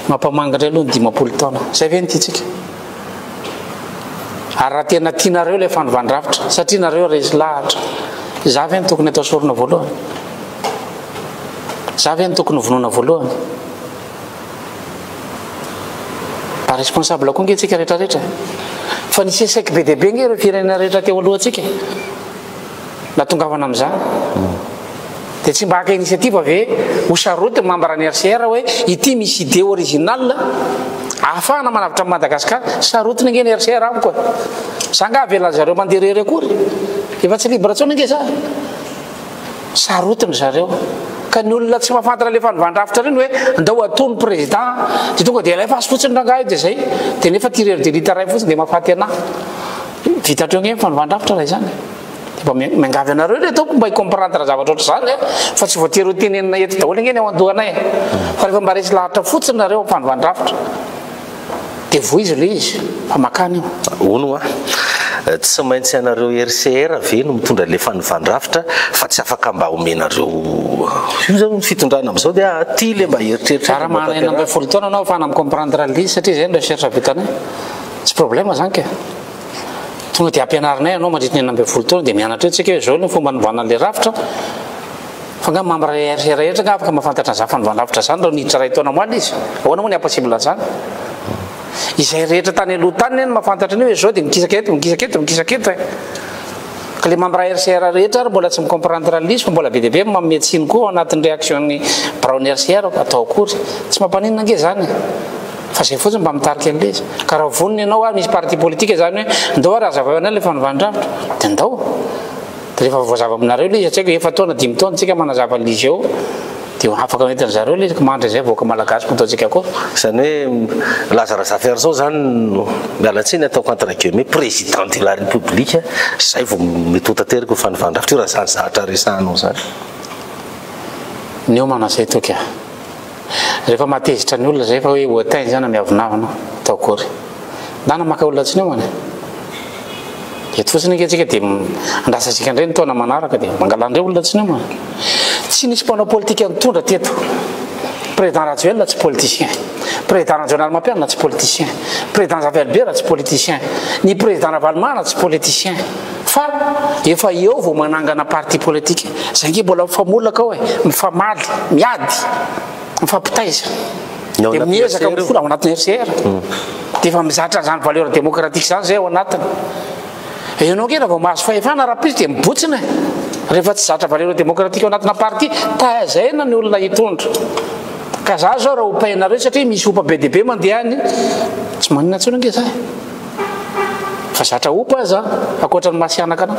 mampamangatra aloha ny 10 taona zay ve nititsika ary raha tena tianareo le fanovan-drafitra satria nareo resy lahatra za ve ny tokony atao sorona voalohany za ve ny tokony vonoina voalohany mba responsable koa nge tsika rehetrarehetra fa nisy esaiky be deaibe nge reo firenena rehetra teo alohantsika natongavana amin'izany dia tsy mba haka initiative ve hosaroty membre ny RCR hoe ity misy idée originale ahafahana manavitra Madagasikara sarotiny nge ny RCR amiko za nga avela zareo manderery akory efa tsy libre tsony nge za sarotiny zareo ka ny olona tsy mahafantatra le fanovan-drafitra reny hoe ndao atony président dia tonga dia alay fasy fotsiny rangahy dia zay dia nefa tirery de lita ray fotsiny dia mahafaty ana vitatreo nge fanovan-drafitra ray zany mba miangavy anareo le ataoko mba hicomprendre zavatra oatra zany fa tsy voatery ho tenenina eto daholo nge ny ao andohanay fa rehefa mba resy lahatra fotsiny nareo fanovan-drafitra dia voizy le izy fa makany io ono a tsy maintsy anareo RCR ve no mitondra le fanovan-drafitra fa tsy afaka mba omenareo io zao fitondrana am'izao dia ty le mba eritreritra raha manana 90 taona anao afahana micomprendre le izy satria zay no recherche vitanay tsy problème zany ke tonga dia ampianarinay anao mandritra ny 9 taona dia mianatra tsika hoe zao ny fomba hanovana le rafitra fa nga mamrehetra nga afaka mahafantatra za fanovana rafitra zany raha niditra ray taona moaly izy ahoana moa ny impossible zany izay rehetra tany aloha tany ny mahafantatra ny hoe zao dia mikisaketo ka le mamrehetra rehetra ary mbola tsy micomprendre l'izy fa mbola be dia be mametsiny koa anatin'ny réactionny braunière atao akory tsy mampaninona nge zany fa zay fotsiny mba mitarika an'le izy ka raha vonony ianao a misy parti politique zany hoe ndao raha zava anay le fanovandravitra dia ndao dia rehefa voazava aminareo le izy atsaiko efa taona 5 taona tsika manazava lizy eo dia afaka metiny zareo le mandry zay voaka malagasy ataontsika koa zany hoe Lazare Zafer zao zany mialatsiny ataoko entre guillemets président de la république zay vao mitota terika ho fanovandravitra io raha zany zahatra resahanao zany ny eo manasay toka rehefa matezitra ny olona zay fa hoe otain zany miavinavina atao akory ndana maka olona tsy ny eo many eto fotsiny nketsika dia andrasasika indray ny taona manaraka dia mangalandreo olona tsy ny eo many tsy nisy mpanao politika nitondra teto président Rajoelina tsy politicien président régional Mampianina tsy politicien président Javelbera tsy politicien ny président Ravalmana tsy politicien fa efa eo vao manangana parti politique zay nge mbola mifamolaka hoe mifamaly miady mifampitaiza dia miezaka mifola ao anatin'ny RCR dia efa mizatra zany valeur démocratique zany zay ao anatiny ianao nge raha vao mahazo fahefana rapizy dia mibotsina rehefa tsy zatra valeur démocratique ao anatina parti tazaina ny olona hitondra ka za zao raha opainareo satria misy opa be dia be mandeha any tsy manina ntsona nge zay fa zatra opa za akoatra ny masianaka anao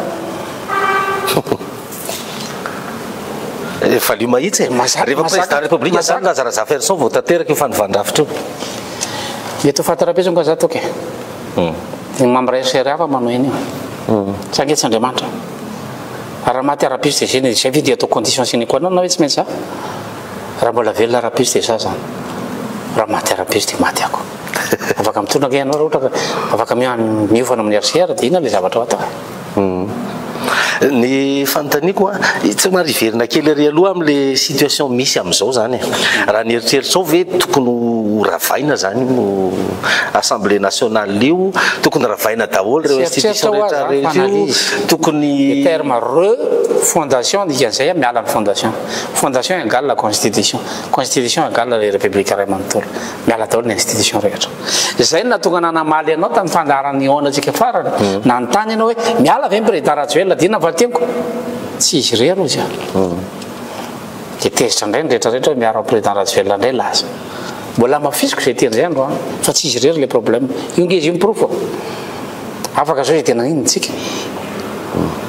efa lio mahitsy rehefa président république zany Lazare Zafer sao vao tanteraka io fanovandravitra io mety ho fatarapeso nga za toke ny mamresery hafa manao eny io sange tsy Andriamanitra raha maty arapiso dia zay zay vidy atao condition sine qua non na hoe tsy maintsy za raha mbola velona arapiso dia za zany raha maty arapiso dia maty ako afaka mitondra nge ianao raha ohatra ka afaka miofana amin'ny RCR dia ina le zavatra atao ny fanontaniako a tsy mariverina kely ary aloha am'le situation misy am'izao zany raha nieritreritra ao ve tokony ravaina zany no assemblée nationale io tokony ravaina daholo reo institution rehetra io tokony terme refondation dikan'izay miala ny fondation égale la constitution égale la république ray manontolo miala daholo ny institution rehetra zay natonga nanamaly anao tamin'ny fandaran'ny onatsika farany nanontany ianao hoe miala ave président Rajoelina dina valtenko tsy izy re aloha zany dia tezitra indray ny rehetrarehetra hoe miaro président Rajoelina indray laza mbola mafisiko zay teny zay andro fa tsy izy rery le problème io nge izy io miprofo afaka zao zay tena iny tsika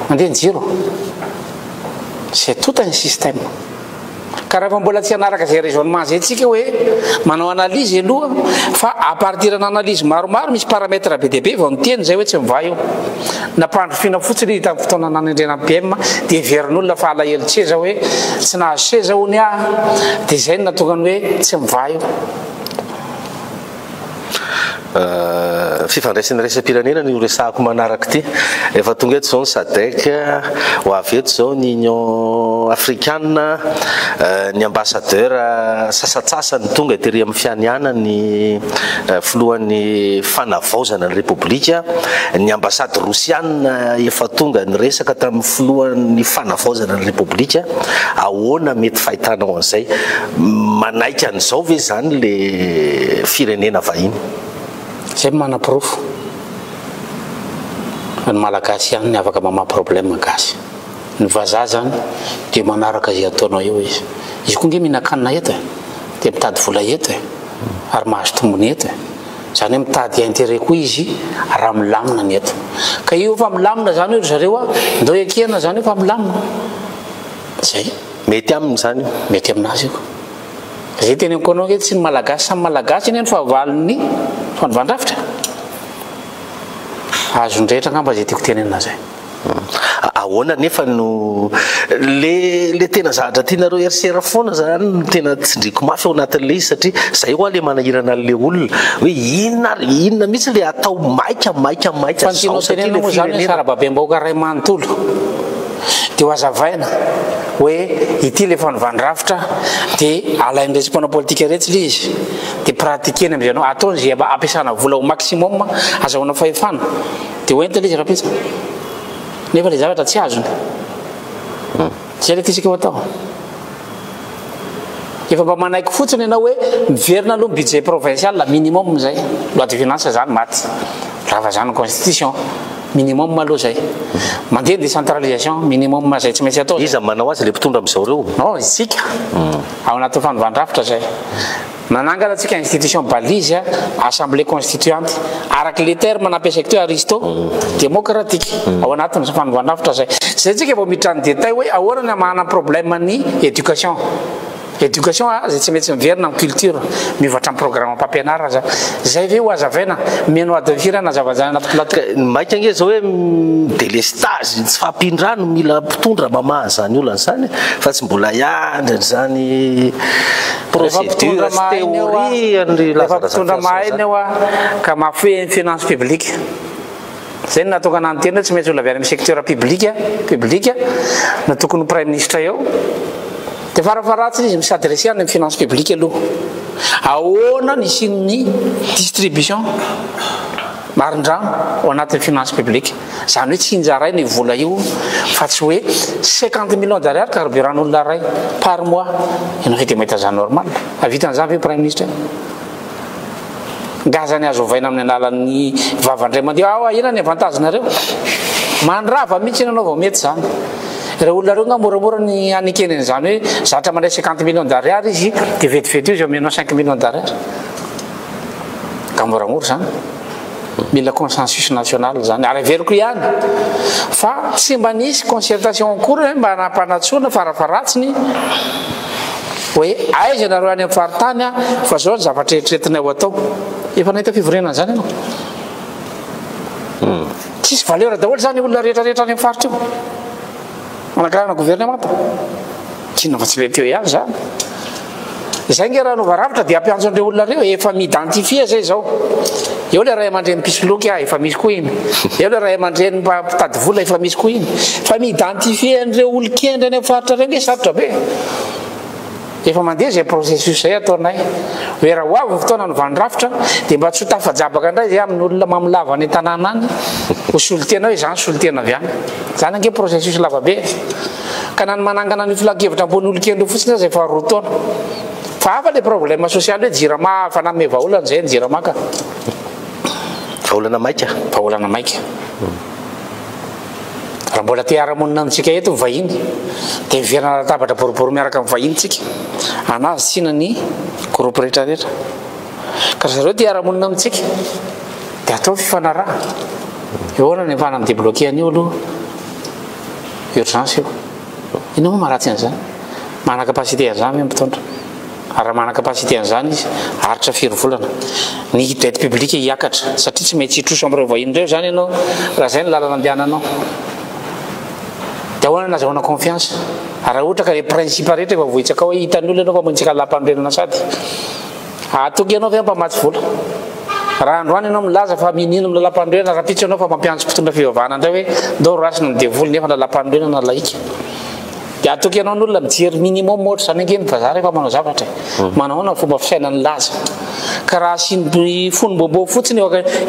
mandeha njiro c'est tout un système ka rehefa mbola tsy hanaraka zay raisonnement zay tsika hoe manao analyse aloha fa à partir n'analyse maromaro misy paramètre be dia be vao miteny zay hoe tsy miva io nampandrofina fotsiny izy tamin'ny fotoana nanendrena PM dia heverin'olona fa alahelo seza hoe tsy nahazo seza hony dia zay no natonga ny hoe tsy miva io fifandraisany raisam-pirenena ny resahako manaraka ty efa tonga eto zao ny SADC ho avy eto zao ny Union africaine ny ambassadeur sasatsasany tonga tery amin'ny fianiana ny filohan'ny fanavaozana ny republika ny ambassade rosiana efa tonga ny resaka tamin'ny filohan'ny fanavaozana ny republika ahoana mety fahitanao an'izay manaika an'izao ve zany le firenena vahiny zay manaprofo ny malagasy ihany ny afaka mama problème gasy ny vazaha zany dia manaraka zay ataonao eo izy koa nge mihinan-kanina eto dia mitady vola eto ary mahazo tombony eto zany hoe mitady intérêt koa izy raha milamina ny eto ka io fa milamina zany hoe ry zareo a ndao ekena zany hoe fa milamina zay mety aminy zany mety aminazy io zay teny amiko anao hoe tsy ny malagasy samy malagasy iny ny fahavalony fanovandravitra azondrehetra ngamba zay tiako tenenina zay ahoana nefa no le tena zahatra tianareo RCR foana zany no tena tsindriko mafy ao anatin'le izy satria zay hoa le manahirana le olona hoe inona mihitsy le atao maika fantinao tenena moa zany hoe sarababem-bahoaka ray manontolo dia ho azavaina hoe ity le fanovandravitra dia alain'iretsy mpanao politika retsy le izy dia pratiquena amizay anao atao zay ampiasana vola au maximum azahoana fahefana dia hoentina izy rapitsa nefa le zavatra tsy azony zay le tisika ho atao efa mba manaiky fotsiny ianao hoe miverina aloha budget provincial minimum zay loi de finance zany maty raha zany constitution minimum aloha zay mandeha décentralisation minimum zay tsy maintsy atao izy manao azy le mpitondra am'izao reo non isika ao anaty fanovandravitra zay nanangana atsika institution balise assemblée constituante araky les termes nampiasaiko teo Aristo démocratique ao anatin'ny fanovandravitra zay zay tsika vao miditra ny détail hoe ahoana mahana problème ny éducation éducation zay tsy maintsy miverina amin'ny culture mivatra amin'ny programme mpampianarana zay ve ho azavaina meno adavira nazavazany anaty plateau maika ange zao hoe délestage tsy fampindrano mila mpitondra mamaha zany olana zany fa tsy mbola iandrany zany procédure théorie mpitondra mahainy eo ka mafoe finance publique zay natonga nantena tsy maintsy olavy any amin'ny secteur public na tokony prime ministre eo dia farafaratsiny izy misadressé any amin'ny finance publique aloha ahoana ny sin'ny distribution marindrano ao anatin'ny finance publique zany hoe tsy injaray ny vola io fa tsy hoe 50 millions d'ariary carburan'olona ray par mois ianao fa dia mahita zany normal avitan'izany ve prime ministre ngazany azovaina amin'ny alalan'ny vavandray mandeha ao ina ny avantagenareo mandrava mihitsy ianao vao mety zany raha olona reo nga moramora ny anikeniny zany hoe zatra mandray 50 millions d'ariary izy dia vetivety izy amenao 5 millions d'ariary ka moramora zany mila consensus national zany ary averiko ihany fa tsy mba nisy concertation encours hoe mba anampanatsona farafaratsiny hoe aiza nareo any amin'ny faritany fa zao ny zavatra eritreretina ho atao efa nahita fivorenana zany ianao tsisy valeur daholo zany olona rehetrarehetra any amin'ny faritra io manakarana gouvernement kina fa tsy le teo ihany zany zay nge raha novaravitra dia ampianjon'ireo olona reo efa miidentifie zay zao eo le ray aman-dreny pisoloky efa misy koa iny eo le ray aman-dreny mpitady vola efa misy koa iny fa miidentifie an'ireo olon-kendry any amin'ny faritra reo nge sarotra be efa mandeha zay processus zay ataonay hoe raha hoavy ny fotoana novandrafitra dia mba tsy ho tafajabaka indray zay amin'ny olona mamilava ny tanàna any ho solitenao izany solitena avy any zany ange processus lavabe ka nany manangana ny filan-kevitra ambony olon-kendro fotsiny zay fa rotaona fa hafa le problème social hoe jirama fa name vaolana zay ny jiramaka vaolana maika raha mbola te ara-monina amintsika eto vahiny dia miverana latabatra boribory miaraka amin'ny vahiny tsika anazy tsina ny groupe rehetrarehetra ka zareo te ara-monina amintsika dia atao fifanaraha eoana ny mfana amin'ny débloqué an'io aloha urgence io ino moa maharatsy an'izany mana capacité an'izany hoe mpitondra ary raha mana capacité an'izany izy aritra firy volana ny dette publique hiakatra satria tsy maintsy hitroso amin'ireo vahiny ireo zany ianao raha zay ny lalana andehananao dia ahoana nazahoana confiance raha ohatra ka le principe rehetra efa vohitsaka hoe hitan'ny olona ianao fa mantsika lampanondrenana sady atoky ianao ve mpamatsy vola raha androany ianao milaza fa minino amin'ny lalampanondrenana raha pitso ianao fa mampiantso mpitondra fivavahana indray hoe ndao rasina ny devoly nefa lalampanondrenana laika dia atoky ianao n'olona mijery minimum ohatra zany angeny fa za rehefa manao zavatra manahoana fomba fisainany laza ka raha asiny fonombobo fotsiny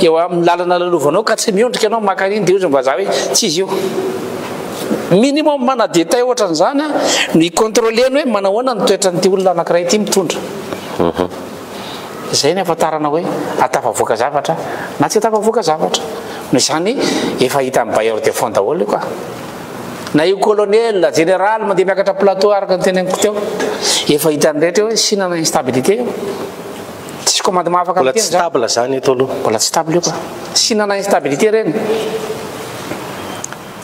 eo amin'ny lalana lalovanao ka tsy miondrika ianao makaniny dia ozy mba za hoe tsy izy io minimum mana détail ohatra n'izany ny contrôleny hoe manahoana ny toetra n'ity olona anankiray ity mitondra zay ny afantarana hoe atafavoaka zavatra na tsy atafavoaka zavatra no izany efa hita amin'ny bailleur de fonds daholo koa na io colonel général mandeha miakatra plateau araka ny teneniko teo efa hitany rehetra hoe sinana instabilité eo tsisy commandement afaka mbola tsy stable zany eto aloha mbola tsy stable io koa sinana instabilité reny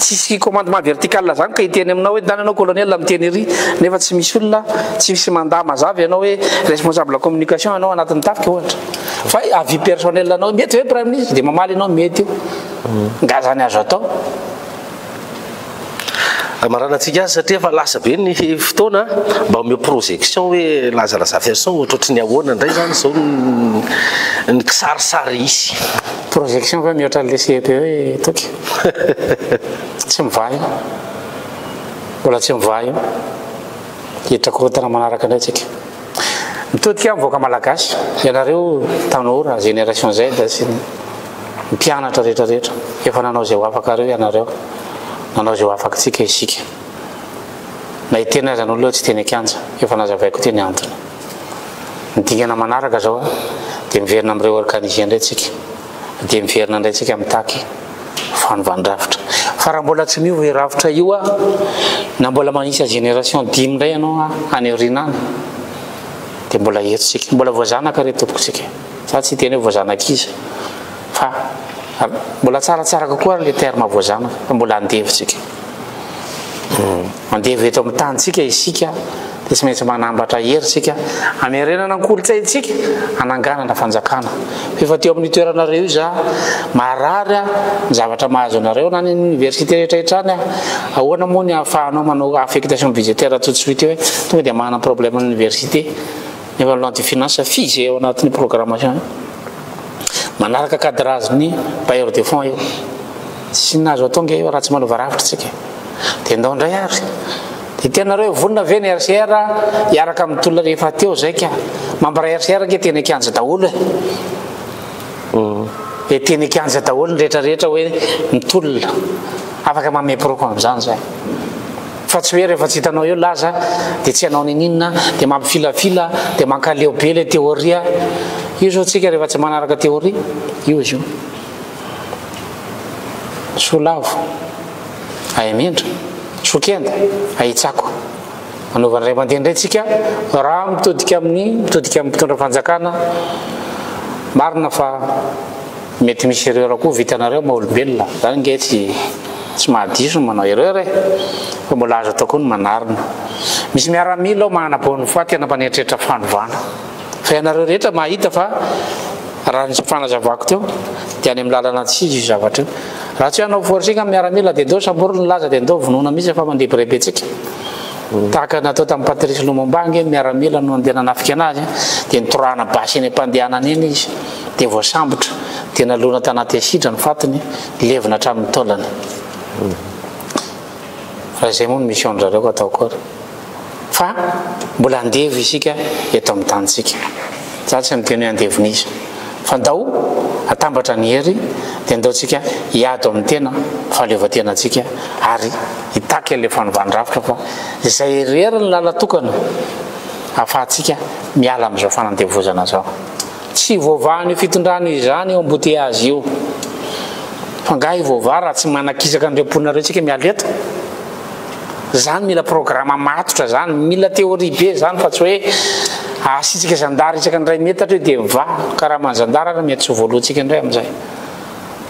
tsisy commandement vertical zany ka hiteny aminao hoe dany anao colonel miteny ry nefa tsy misy olona tsy misy mandat mazavy ianao hoe responsable communication ianao anatin'ny tafika ohatra fa avis personnel anao mety hoe prime ministre dia mamaly ianao mety io nga zany azo atao maranatsika azy satria fa lasa be ny fotoana mba omeo projection hoe lazalaza version ohatrohatry ny ahoana indray zany zao ny kisarisary isy projection fa mihoatra le CEP hoe toky tsy miva io mbola tsy miva io hiditra korotana manaraka indray tsika mitodika mivoaka malagasy ianareo tanora génération Z sy mpianatra rehetrarehetra efa nanao zay ho afaka reo ianareo nanao zay ho afaka tsika isika na itena azy an'olo tsy teny akanja efa nazavaiko teny antony nydingana manaraka zao dia miverina amin'ireo organise indray tsika dia miverina indray tsika mitaky fanovandravitra fa raha mbola tsy miova ravitra io na mbola manisy génération 10 indray ianao any aorinany dia mbola etotsika mbola voazanaka re tompokotsika sa tsy teny hoe voazanaka izy fa mbola tsaratsara kokoa le terme voazanaka fa mbola andevitsika mandevy eto amin'ny tanysika isika dia tsy maintsy manambatra heritsika amerenana ankolotsaintsika ananganana fanjakana efa teo amin'ny toeranareo io za marary ny zavatra mahazo anareo na ny université rehetrarehetra any ahoana moa ny ahafahanao manao affectation budgétaire tsotsoy teo hoe tonga dia manana problème ny université nefa l'antifinance fizy eo anatin'ny programmation manaraka cadrage-ny bailleur de fonds io tsy nazo atonga io raha tsy manova ravitra tsika dia ndao indray ary dia tenareo vonina ve ny RCR hiaraka amin'ny tolona rehefa teo zay ka mambara RCR ke teny akanja daholo e teny akanja daholo ny rehetrarehetra hoe mitolona afaka mameproko amin'izany zay fa tsy hoe rehefa tsy hitanao eo laza dia tsy hanao ninina dia mampifilafila dia mankaleo be le théoria io zao tsika rehefa tsy manaraka théorie io izy io solavo aimendra sokenda ahitsako anaovana ray mandeha indray tsika raha mitodika amin'ny mpitondra fanjakana marina fa mety misy erreur koa vitanareo maha-olombelona zany nge tsy mahadiso ny manao erreur fa mbola azo atao koa ny manarina misy miaramila ao manabony fa tena mpaneritreritra fanovana fa ianareo rehetra mahita fa raha nisy fanazavako teo dia any amin'ny lalana tsy izy zavatra io raha tsy hanao forcika miaramila dia ndao samborona laza dia ndao vonoina mihitsy fa mandebrebetsika tahaka natao tamin'ny Patrice Lumumba miaramila no andeha nanafika anazy dia nitorahana basy eny ampandehanana eny izy dia voasambotra dia nalona tanaty asidra ny fatiny levina hatramin'ny taolany raha izay moa ny mission zareo atao koa fa mbola andevy isika eto amin'ny tanysika za tsy miteny hoe andevon'izy fa ndao atambatra ny hery dia ndaotsika hiado amin'ny tena fahaleovantenantsika ary hitaky an'ilay fanovandravitra fa izay rery ny lalatokana ahafahantsika miala amin'izao fanandevozana zao tsy voavahany fitondrany izany eo embouteillage io fa ngahy voava raha tsy manakisaka an'ireo mponareo tsika miala eto zany mila programme matotra zany mila théorie be zany fa tsy hoe asitsika zandary isaka ndray metatra dia miva karahamazandara mety tsy voalohantsika indray amin'izay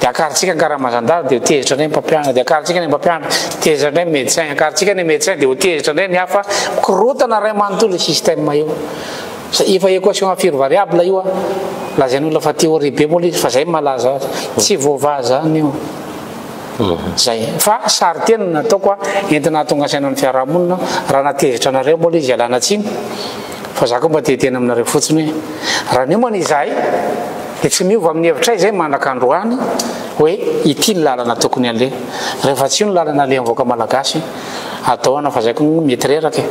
dia akarytsika ny karahamazandara dia hotezitra indray mpampianatra dia akarytsika ny mpampianatra tezitra indray médecin akarytsika ny médecin dia hotezitra indray ny hafa korotana ray manontolo le système io efa équation à fure variable io lazain'olona fa théorie be moa izy fa zay malaza tsy voava zany io zay fa sary tena nataoko entina tonga saina ny fiarahamonina raha natezitra anareo moa izy alana tsiny fa za koa mba tetena aminareo fotsiny hoe raha nio moa izahay dia tsy miova amin'ny hevitra izay manakandroany hoe ity ny lalana tokony ale rehefa tsy io ny lalana le mivoaka malagasy ataoana fa zay koa mety reraka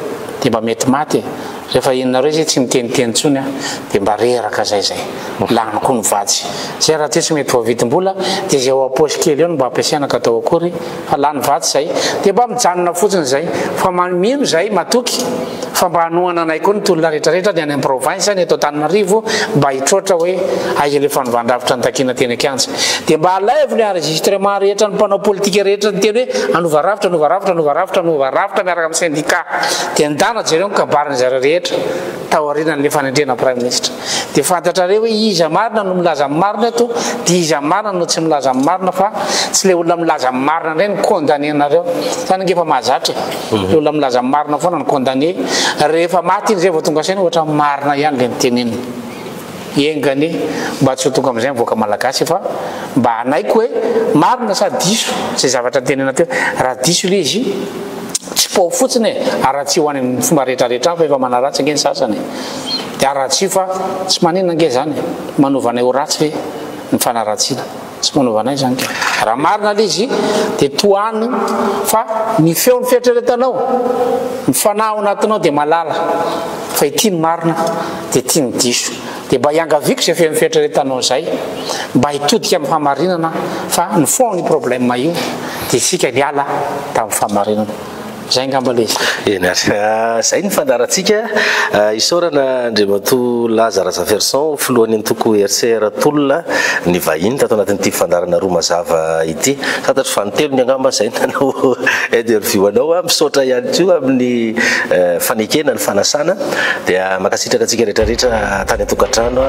dia mba mety maty rehefa inonareo zay tsy miteniteny tsony dia mba reraka zay lany koa ny vatsy zay raha ty tsy mety voavidim-bola dia zay ao aposy kely eo no mba ampiasaina ka atao akory fa lany vatsy zay dia mba mijanona fotsiny zay fa mino zay matoky fa mba hanohana anay koa ny tolona rehetrarehetra ny any amin'ny province ny eto Antananarivo mba hitroatra hoe aiza le fanovandravitra nitakina teny akanja dia mba alaivo ny enregistrement rehetra ny mpanao politika rehetra ny teny hoe anova ravitra miaraka amin'ny syndicat dia ndana jereo ny kabariny zareo rehetra taorianan'le fanendrena prime ministre dia fantatrareo hoe iza marina no milaza amin'ny marina eto dia iza marina no tsy milaza amin'ny marina fa tsy le olona milaza amin'ny marina indray ny condamné anareo zany ngefa mahazatra le olona milaza amin'ny marina foana ny condamné rehefa maty iny zay vao tonga saina ohatra marina ihany le miteneniny engany mba tsy ho tonga amin'izay mivoaka malagasy fa mba hanaiko hoe marina sa diso zay zavatra tenena teo raha diso le izy tsy pao fotsiny araha tsy ho any amin'ny fomba rehetrarehetra fa efa manaratsy nge ny sasany dia araha tsy fa tsy maninona nge zany manovana eo ratsy hoe ny fanaratsiana tsy manaovanay zany raha marina le izy dia toany fa ny feo ny fiatreretanao ny fanahy anatinao dia malala fa ity ny marina dia tia ny diso dia mba hiangaviko zay feo ny fiatreretanao zay mba hitodika amin'ny fahamarinana fa ny fo ny problème io dia isika niala tamin'ny fahamarinana zay ngamba le zay ny fandaratsika isorana Andriamato Lazara Zaferson filohan'ny antoko RCR Tolona ny vahiny tato anatin'ity fandarana roa mazava ity fantatro fa nitelo ny angamba zay nanao interview anao misaotra ihany koa amin'ny fanekena ny fanasana dia makasitraka antsika rehetrarehetra tany an-tokantrano